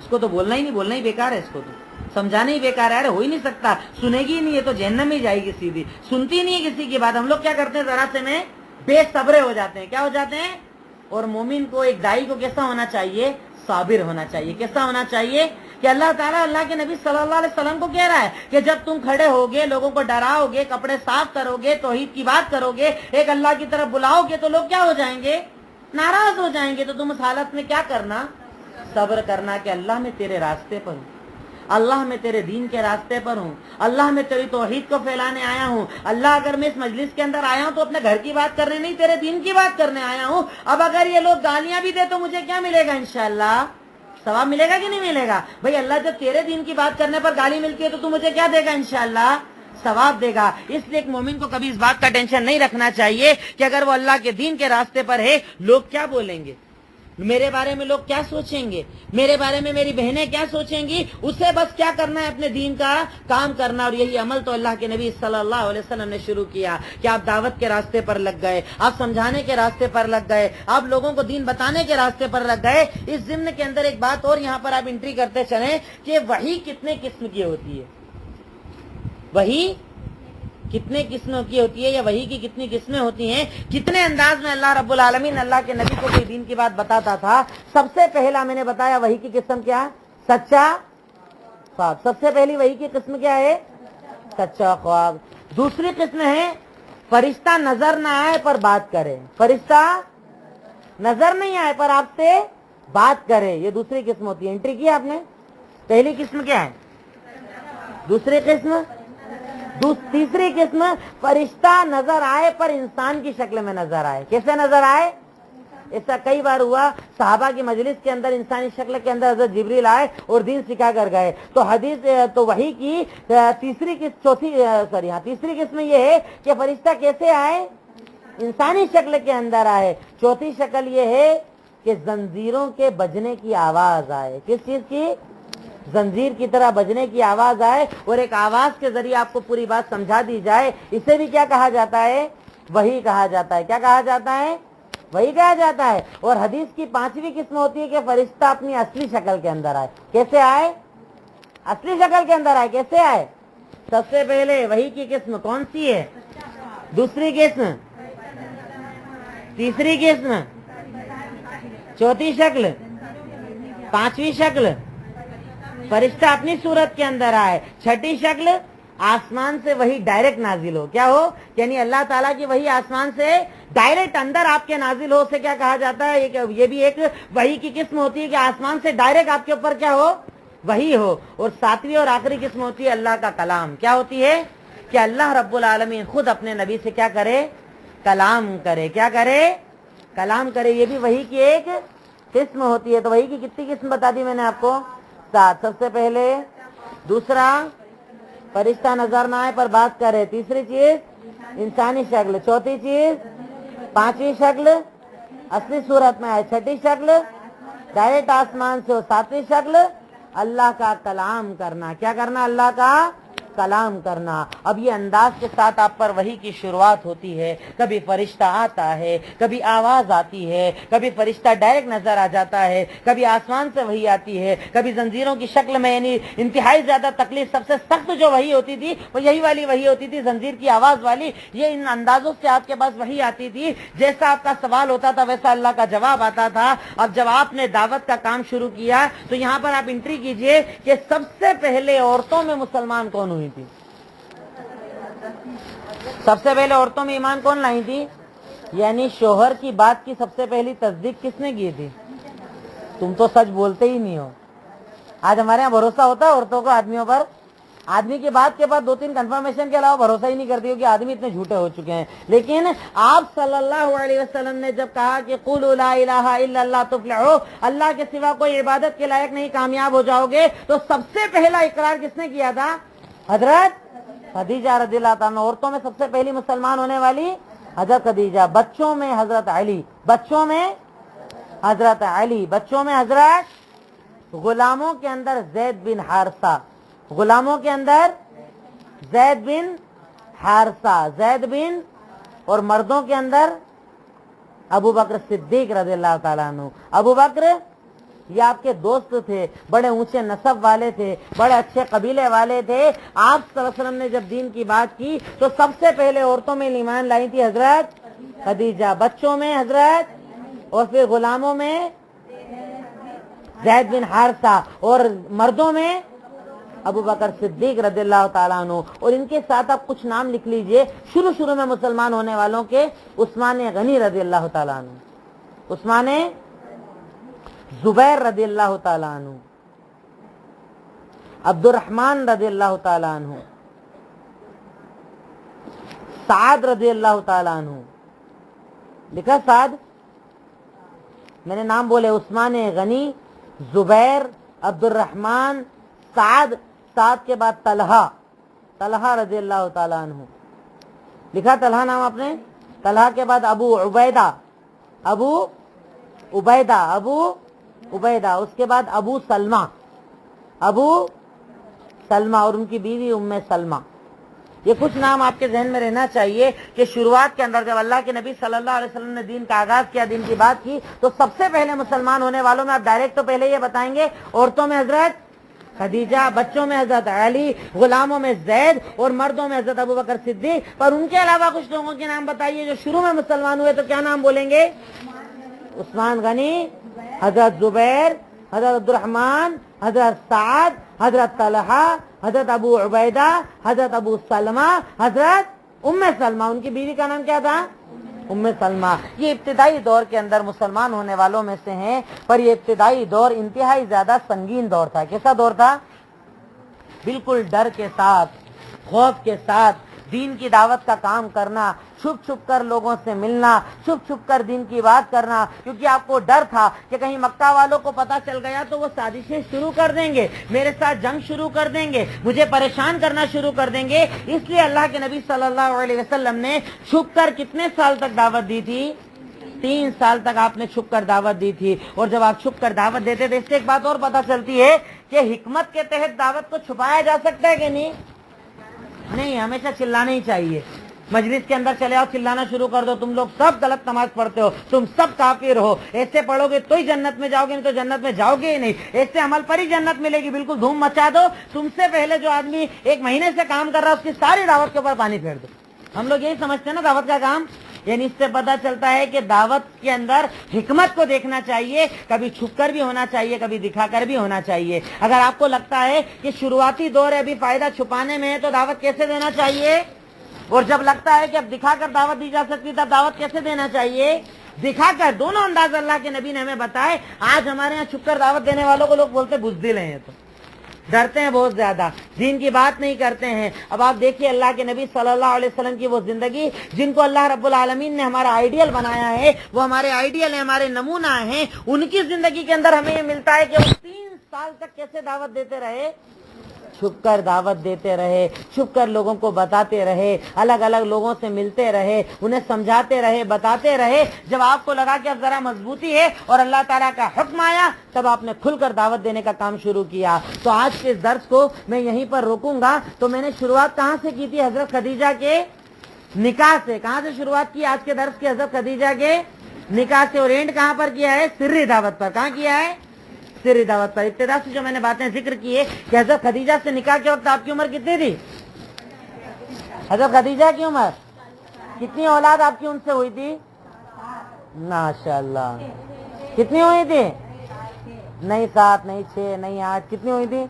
Speaker 1: इसको तो बोलना ही नहीं, बोलना ही बेकार है, इसको तो समझाना ही बेकार है। अरे हो ही नहीं सकता, सुनेगी ही नहीं, है तो जहन्नम में जाएगी सीधी, सुनती ही नहीं है किसी की बात। हम लोग क्या करते हैं? जरा से में बेसब्रे हो जाते हैं। क्या हो जाते हैं? और मोमिन को, एक दाई को कैसा होना चाहिए? साबिर होना चाहिए। कैसा होना चाहिए? कि अल्लाह ताला अल्लाह के नबी सल्लल्लाहु अलैहि वसल्लम को कह रहा है कि जब तुम खड़े होगे, लोगों को डराओगे, कपड़े साफ करोगे, तौहीद की बात करोगे, एक अल्लाह की तरफ बुलाओगे, तो लोग क्या हो जाएंगे? नाराज हो जाएंगे। तो तुम उस हालत में क्या करना? सब्र करना कि अल्लाह मैं तेरे रास्ते पर हूँ, अल्लाह मैं तेरे दीन के रास्ते पर हूँ, अल्लाह मैं तेरी तौहीद को फैलाने आया हूँ। अल्लाह अगर मैं इस मजलिस के अंदर आया हूँ तो अपने घर की बात करने नहीं, तेरे दीन की बात करने आया हूँ। अब अगर ये लोग गालियां भी दे तो मुझे क्या मिलेगा? इंशाअल्लाह सवाब मिलेगा कि नहीं मिलेगा? भाई अल्लाह जब तेरे दीन की बात करने पर गाली मिलती है तो तू मुझे क्या देगा? इंशाअल्लाह सवाब देगा। इसलिए एक मोमिन को कभी इस बात का टेंशन नहीं रखना चाहिए कि अगर वो अल्लाह के दीन के रास्ते पर है, लोग क्या बोलेंगे, मेरे बारे में लोग क्या सोचेंगे, मेरे बारे में मेरी बहनें क्या सोचेंगी। उसे बस क्या करना है? अपने दीन का काम करना। और यही अमल तो अल्लाह के नबी सल्लल्लाहु अलैहि वसल्लम ने शुरू किया कि आप दावत के रास्ते पर लग गए, आप समझाने के रास्ते पर लग गए, आप लोगों को दीन बताने के रास्ते पर लग गए। इस ज़िम्न के अंदर एक बात और यहाँ पर आप एंट्री करते चलें कि वही कितने किस्म की होती है, वही कितने किस्मों की होती है, या वही की कितनी किस्में होती हैं, कितने अंदाज में अल्लाह रब्बुल आलमीन अल्लाह के नबी को कोई दीन की बात बताता था। सबसे पहला मैंने बताया वही की किस्म क्या है? सच्चा ख्वाब। सबसे पहली वही की किस्म क्या है? सच्चा ख्वाब। दूसरी किस्म है फरिश्ता नजर ना आए पर बात करे। फरिश्ता नजर नहीं आए पर आपसे बात करे, ये दूसरी किस्म होती है। एंट्री की आपने? पहली किस्म क्या है? दूसरी किस्म। तीसरी किस्म फरिश्ता नजर आए पर इंसान की शक्ल में नजर आए। कैसे नजर आए? ऐसा कई बार हुआ, सहाबा की मजलिस के अंदर इंसानी शक्ल के अंदर हज़रत जिब्रील आए और दीन सिखा कर गए। तो हदीस तो वही की तीसरी किस्म ये है कि फरिश्ता कैसे आए? इंसानी शक्ल के अंदर आए। चौथी शक्ल ये है कि जंजीरों के बजने की आवाज आए। किस चीज की? जंजीर की तरह बजने की आवाज आए और एक आवाज के जरिए आपको पूरी बात समझा दी जाए। इसे भी क्या कहा जाता है? वही कहा जाता है। क्या कहा जाता है? वही कहा जाता है। और हदीस की पांचवी किस्म होती है कि फरिश्ता अपनी असली शक्ल के अंदर आए। कैसे आए? असली शक्ल के अंदर आए। कैसे आए? सबसे पहले वही की किस्म कौन सी है? दूसरी किस्म, तीसरी किस्म, चौथी शक्ल, पांचवी शक्ल फरिश्ता अपनी सूरत के अंदर आए। छठी शक्ल आसमान से वही डायरेक्ट नाजिल हो। क्या हो? यानी अल्लाह ताला की वही आसमान से डायरेक्ट अंदर आपके नाजिल हो। उसे क्या कहा जाता है? ये भी एक वही की किस्म होती है कि आसमान से डायरेक्ट आपके ऊपर क्या हो? वही हो। और सातवीं और आखिरी किस्म होती है अल्लाह का कलाम। क्या होती है? कि अल्लाह रब्बुल आलमीन खुद अपने नबी से क्या करे? कलाम करे। क्या करे? कलाम करे। ये भी वही की एक किस्म होती है। तो वही की कितनी किस्म बता दी मैंने आपको? 7। सबसे पहले दूसरा फरिश्ता नजर ना आए पर बात करे। तीसरी चीज इंसानी शक्ल। चौथी चीज, पांचवी शक्ल असली सूरत में आए। छठी शक्ल डायरेक्ट आसमान से हो। सातवीं शक्ल अल्लाह का कलाम करना। क्या करना? अल्लाह का کلام کرنا. اب یہ انداز کے ساتھ آپ پر وحی کی شروعات ہوتی ہے. کبھی فرشتہ آتا ہے, کبھی آواز آتی ہے, کبھی فرشتہ ڈائریکٹ نظر آ جاتا ہے, کبھی آسمان سے وحی آتی ہے, کبھی زنجیروں کی شکل میں. یعنی انتہائی زیادہ تکلیف, سب سے سخت جو وحی ہوتی تھی وہ یہی والی وحی ہوتی تھی, زنجیر کی آواز والی. یہ ان اندازوں سے آپ کے پاس وحی آتی تھی. جیسا آپ کا سوال ہوتا تھا ویسا اللہ کا جواب آتا تھا. اب جب آپ نے دعوت کا کام شروع کیا تو یہاں پر آپ انٹری کیجئے کہ سب سے پہلے عورتوں میں مسلمان کون ہوئی تھی؟ سب سے پہلے عورتوں میں ایمان کون لائی تھی؟ یعنی شوہر کی بات کی سب سے پہلی تصدیق کس نے کی تھی؟ تم تو سچ بولتے ہی نہیں ہو. آج ہمارے یہاں بھروسہ ہوتا ہے عورتوں کو آدمیوں پر. آدمی کی بات کے بعد 2-3 کنفرمیشن کے علاوہ بھروسہ ہی نہیں کرتی ہو کہ آدمی اتنے جھوٹے ہو چکے ہیں. لیکن آپ صلی اللہ علیہ وسلم نے جب کہا کہ قولوا لا الہ الا اللہ تفلحوا, اللہ کے سوا کوئی عبادت کے لائق نہیں, کامیاب ہو جاؤ گے, تو سب سے پہلا اقرار کس نے کیا تھا؟ حضرت خدیجہ رضی اللہ تعالیٰ. عورتوں میں سب سے پہلی مسلمان ہونے والی حضرت خدیجہ. بچوں میں حضرت علی, بچوں میں حضرت علی, بچوں میں حضرت, غلاموں کے اندر زید بن حارثہ, غلاموں کے اندر زید بن حارثہ, زید بن, اور مردوں کے اندر ابو بکر صدیق رضی اللہ تعالیٰ عنہ. ابو بکر یہ آپ کے دوست تھے, بڑے اونچے نسب والے تھے, بڑے اچھے قبیلے والے تھے. آپ صلی اللہ علیہ وسلم نے جب دین کی بات کی تو سب سے پہلے عورتوں میں ایمان لائی تھی حضرت خدیجہ, بچوں میں حضرت, اور پھر غلاموں میں زید بن حارثہ, اور مردوں میں ابو بکر صدیق رضی اللہ تعالیٰ عنہ. اور ان کے ساتھ آپ کچھ نام لکھ لیجئے شروع میں مسلمان ہونے والوں کے. عثمان غنی رضی اللہ تعالیٰ عنہ, عثمان زبیر رضی اللہ تعالیٰ عنہ, عبد الرحمن رضی اللہ تعالیٰ عنہ, سعد رضی اللہ تعالیٰ عنہ. لکھا سعد؟ میں نے نام بولے, عثمان غنی, زبیر, عبد الرحمن, سعد. سعد کے بعد طلحہ, طلحہ رضی اللہ تعالیٰ عنہ. لکھا طلحہ نام آپ نے؟ طلحہ کے بعد ابو عبیدہ, ابو عبیدہ, ابو عبیدہ. اس کے بعد ابو سلمہ, ابو سلمہ, اور ان کی بیوی ام سلمہ. یہ کچھ نام آپ کے ذہن میں رہنا چاہیے کہ شروعات کے اندر جب اللہ کے نبی صلی اللہ علیہ وسلم نے دین کا آغاز کیا, دین کی بات کی, تو سب سے پہلے مسلمان ہونے والوں میں آپ ڈائریکٹ تو پہلے یہ بتائیں گے عورتوں میں حضرت خدیجہ, بچوں میں حضرت علی, غلاموں میں زید, اور مردوں میں حضرت ابو بکر صدیق. پر ان کے علاوہ کچھ لوگوں کے نام بتائیے جو شروع میں مسلمان ہوئے, تو کیا نام بولیں گے؟ عثمان غنی, حضرت زبیر, حضرت عبد الرحمن, حضرت سعد, حضرت طلحہ, حضرت ابو عبیدہ, حضرت ابو سلمہ, حضرت ام سلمہ. ان کی بیوی کا نام کیا تھا؟ ام سلمہ. یہ ابتدائی دور کے اندر مسلمان ہونے والوں میں سے ہیں. پر یہ ابتدائی دور انتہائی زیادہ سنگین دور تھا. کیسا دور تھا؟ بالکل ڈر کے ساتھ, خوف کے ساتھ دین کی دعوت کا کام کرنا, چھپ چھپ کر لوگوں سے ملنا, چھپ چھپ کر دین کی بات کرنا. کیونکہ آپ کو ڈر تھا کہ کہیں مکہ والوں کو پتا چل گیا تو وہ سازشیں شروع کر دیں گے, میرے ساتھ جنگ شروع کر دیں گے, مجھے پریشان کرنا شروع کر دیں گے. اس لیے اللہ کے نبی صلی اللہ علیہ وسلم نے چھپ کر کتنے سال تک دعوت دی تھی؟ 3 سال تک آپ نے چھپ کر دعوت دی تھی. اور جب آپ چھپ کر دعوت دیتے تھے, اس سے ایک بات اور پتا چلتی ہے کہ حکمت کے تحت دعوت کو چھپایا جا سکتا ہے کہ نہیں؟ نہیں, ہمیشہ چلانا ہی چاہیے. مجلس کے اندر چلے آؤ, چلانا شروع کر دو, تم لوگ سب غلط نماز پڑھتے ہو, تم سب کافر ہو, ایسے پڑھو گے تو ہی جنت میں جاؤ گے, نہیں تو جنت میں جاؤ گے ہی نہیں, ایسے عمل پر ہی جنت ملے گی. بالکل دھوم مچا دو. تم سے پہلے جو آدمی 1 مہینے سے کام کر رہا ہے اس کی ساری دعوت کے اوپر پانی پھیر دو. ہم لوگ یہی سمجھتے ہیں نا دعوت کا کام. یعنی اس سے پتا چلتا ہے کہ دعوت کے اندر حکمت کو دیکھنا چاہیے, کبھی چھپ کر بھی ہونا چاہیے, کبھی دکھا کر بھی ہونا چاہیے. اگر آپ کو لگتا ہے کہ شروعاتی دور ہے, ابھی فائدہ چھپانے میں ہے, تو دعوت کیسے دینا چاہیے؟ اور جب لگتا ہے کہ اب دکھا کر دعوت دی جا سکتی, تب دعوت کیسے دینا چاہیے؟ دکھا کر. دونوں انداز اللہ کے نبی نے ہمیں بتائے. آج ہمارے یہاں چھپ کر دعوت دینے والوں کو لوگ بولتے بزدل ہیں, تو ڈرتے ہیں بہت زیادہ, دین کی بات نہیں کرتے ہیں. اب آپ دیکھیے اللہ کے نبی صلی اللہ علیہ وسلم کی وہ زندگی جن کو اللہ رب العالمین نے ہمارا آئیڈیل بنایا ہے, وہ ہمارے آئیڈیل ہیں, ہمارے نمونہ ہیں. ان کی زندگی کے اندر ہمیں یہ ملتا ہے کہ وہ 3 سال تک کیسے دعوت دیتے رہے, छुप कर दावत देते रहे, छुप कर लोगों को बताते रहे, अलग अलग लोगों से मिलते रहे, उन्हें समझाते रहे, बताते रहे। जब आपको लगा कि अब जरा मजबूती है और अल्लाह ताला का हुक्म आया, तब आपने खुलकर दावत देने का काम शुरू किया। तो आज के इस दर्स को मैं यहीं पर रोकूंगा। तो मैंने शुरुआत कहां से की थी? हजरत खदीजा के निकाह से। कहां से शुरुआत की आज के दर्स की? हजरत खदीजा के निकाह से। और एंड कहां पर किया है? सिर्री दावत पर। कहां किया है? सिर्री दावत पर। इब्तिदा से जो मैंने बातें जिक्र की है कि हजरत खदीजा से निकाह के वक्त आपकी उम्र कितनी थी? हजरत खदीजा की उम्र कितनी? औलाद आपकी उनसे हुई थी? माशाअल्लाह। कितनी हुई थी? नहीं 7, नहीं 6, नहीं 8, कितनी हुई थी?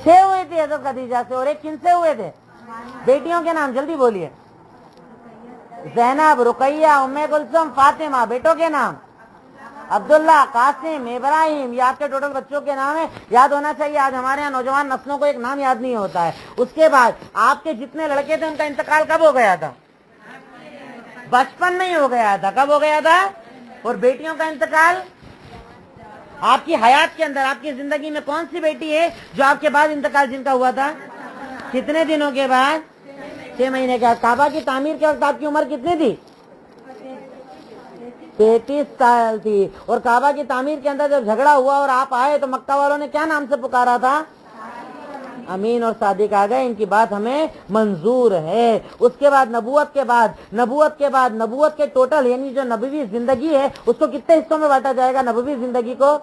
Speaker 1: 6 हुई थी हजरत खदीजा से। और एक किन से हुए थे? बेटियों के नाम जल्दी बोलिए। ज़ैनब, रुकैया, उम्मे कुलसुम, फातिमा। बेटों के नाम? अब्दुल्ला, कासिम, इब्राहिम। ये आपके टोटल बच्चों के नाम है। याद होना चाहिए। आज हमारे यहाँ नौजवान नस्लों को एक नाम याद नहीं होता है। उसके बाद आपके जितने लड़के थे उनका इंतकाल कब हो गया था? बचपन में ही हो गया था। कब हो गया था? और बेटियों का इंतकाल आपकी हयात के अंदर, आपकी जिंदगी में कौन सी बेटी है जो आपके बाद इंतकाल जिनका हुआ था? कितने दिनों के बाद? 6 महीने के बाद। काबा की तामीर के वक्त आपकी उम्र कितनी थी? 33 साल थी। और काबा की तामीर के अंदर जब झगड़ा हुआ और आप आए तो मक्का वालों ने क्या नाम से पुकारा था? अमीन और सादिक आ गए, इनकी बात हमें मंजूर है। उसके बाद नबूवत के टोटल यानी जो नबवी जिंदगी है उसको कितने हिस्सों में बांटा जाएगा? नबवी जिंदगी को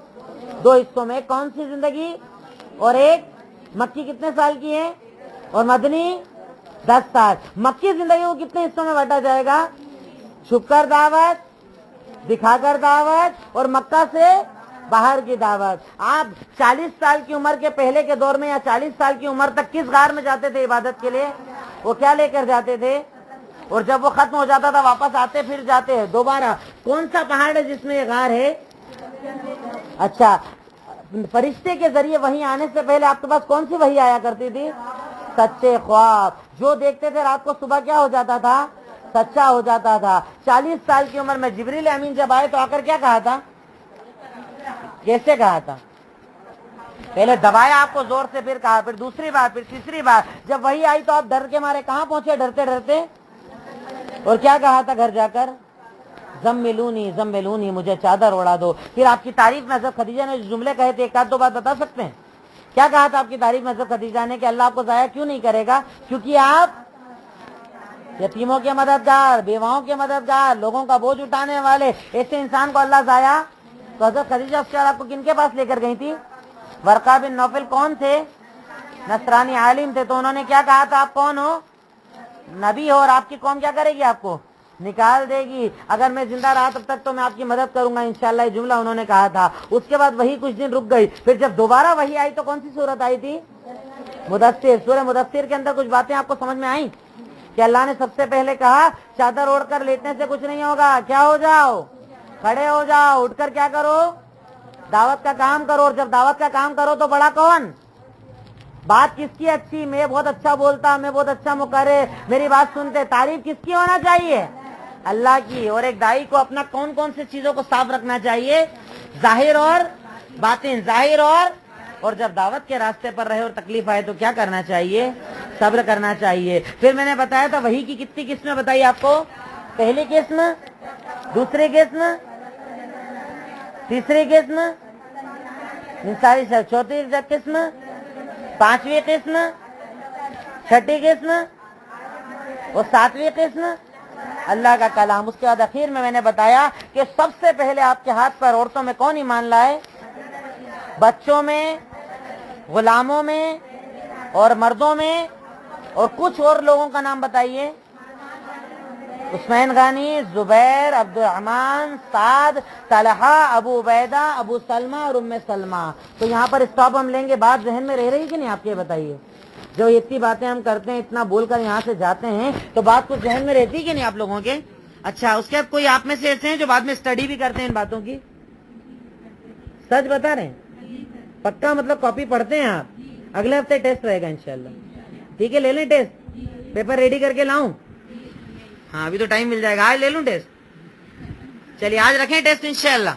Speaker 1: 2 हिस्सों में। कौन सी जिंदगी? और एक मक्की कितने साल की है? और मदनी 10 साल। मक्की जिंदगी को कितने हिस्सों में बांटा जाएगा? छुपकर दावत, दिखाकर दावत, और मक्का से बाहर की दावत। आप 40 साल की उम्र के पहले के दौर में या 40 साल की उम्र तक किस गार में जाते थे इबादत के लिए? वो क्या लेकर जाते थे? और जब वो खत्म हो जाता था वापस आते फिर जाते हैं दोबारा। कौन सा पहाड़ है जिसमें ये गार है? अच्छा, फरिश्ते के जरिए वही आने से पहले आपके पास कौन सी वही आया करती थी? सच्चे ख्वाब। जो देखते थे रात को सुबह क्या हो जाता था? सच्चा हो जाता था। 40 साल की उम्र में जिब्रील अमीन जब आए तो आकर क्या कहा था? कैसे कहा था? पहले दबाया आपको जोर से, फिर कहा, फिर दूसरी बार, फिर तीसरी बार। जब वही आई तो आप डर के मारे कहाँ पहुंचे? डरते डरते। और क्या कहा था घर जाकर? ज़म्मिलूनी ज़म्मिलूनी, मुझे चादर उड़ा दो। फिर आपकी तारीफ में हज़रत खदीजा ने जो जुमले कहे थे, एक आध दो बात बता सकते हैं? क्या कहा था आपकी तारीफ में हज़रत खदीजा ने कि अल्लाह आपको जाया क्यों नहीं करेगा? क्योंकि आप यतीमों के मददगार, बेवाओं के मददगार, लोगों का बोझ उठाने वाले, ऐसे इंसान को अल्लाह जाया। तो हज़रत खदीजा उसके बाद आपको किनके पास लेकर गई थी? वर्का बिन नौफल कौन थे? नसरानी आलिम थे। तो उन्होंने क्या कहा था? आप कौन हो? नबी हो। और आपकी कौम क्या करेगी? आपको निकाल देगी। अगर मैं जिंदा रहा तब तक तो मैं आपकी मदद करूंगा इंशाअल्लाह, ये जुमला उन्होंने कहा था। उसके बाद वही कुछ दिन रुक गई। फिर जब दोबारा वही आई तो कौन सी सूरत आई थी? मुदस्सिर। सूरह मुदस्सिर के अंदर कुछ बातें आपको समझ में आई कि अल्लाह ने सबसे पहले कहा चादर ओढ़कर लेटने से कुछ नहीं होगा। क्या हो जाओ? खड़े हो जाओ। उठकर क्या करो? दावत का काम करो। और जब दावत का काम करो तो बड़ा कौन? बात किसकी अच्छी? मैं बहुत अच्छा बोलता, मैं बहुत अच्छा मुकर्रे, मेरी बात सुनते। तारीफ किसकी होना चाहिए? अल्लाह की। और एक दाई को अपना कौन कौन सी चीजों को साफ रखना चाहिए? जाहिर और बातिन। जाहिर और जब दावत के रास्ते पर रहे और तकलीफ आए तो क्या करना चाहिए? सब्र करना चाहिए। फिर मैंने बताया था वही की कितनी किस्में बताई आपको? पहली किस्म, दूसरी किस्म, तीसरी किस्म, सारी चौथी किस्म, पांचवी किस्म, छठी किस्म और सातवीं किस्म अल्लाह का कलाम। उसके बाद आखिर में मैंने बताया कि सबसे पहले आपके हाथ पर औरतों में कौन ईमान लाए? बच्चों में, गुलामों में और मर्दों में। और कुछ और लोगों का नाम बताइए। उस्मान गानी, जुबैर, अब्दुर्रहमान, साद, तलहा, अबू उबैदा, अबू सलमा और उम्मे सलमा। तो यहाँ पर स्टॉप हम लेंगे। बात जहन में रह रही कि नहीं आपके? बताइए। जो इतनी बातें हम करते हैं, इतना बोलकर यहाँ से जाते हैं, तो बात कुछ जहन में रहती कि नहीं आप लोगों के? अच्छा, उसके बाद कोई आप में से ऐसे हैं जो बाद में स्टडी भी करते हैं इन बातों की? सच बता रहे हैं? पक्का? मतलब कॉपी पढ़ते हैं आप? अगले हफ्ते टेस्ट रहेगा इंशाल्लाह। ठीक है, ले लें टेस्ट? पेपर रेडी करके लाऊं? हाँ, अभी तो टाइम मिल जाएगा। आज ले लूं टेस्ट? चलिए आज रखें टेस्ट इंशाल्लाह।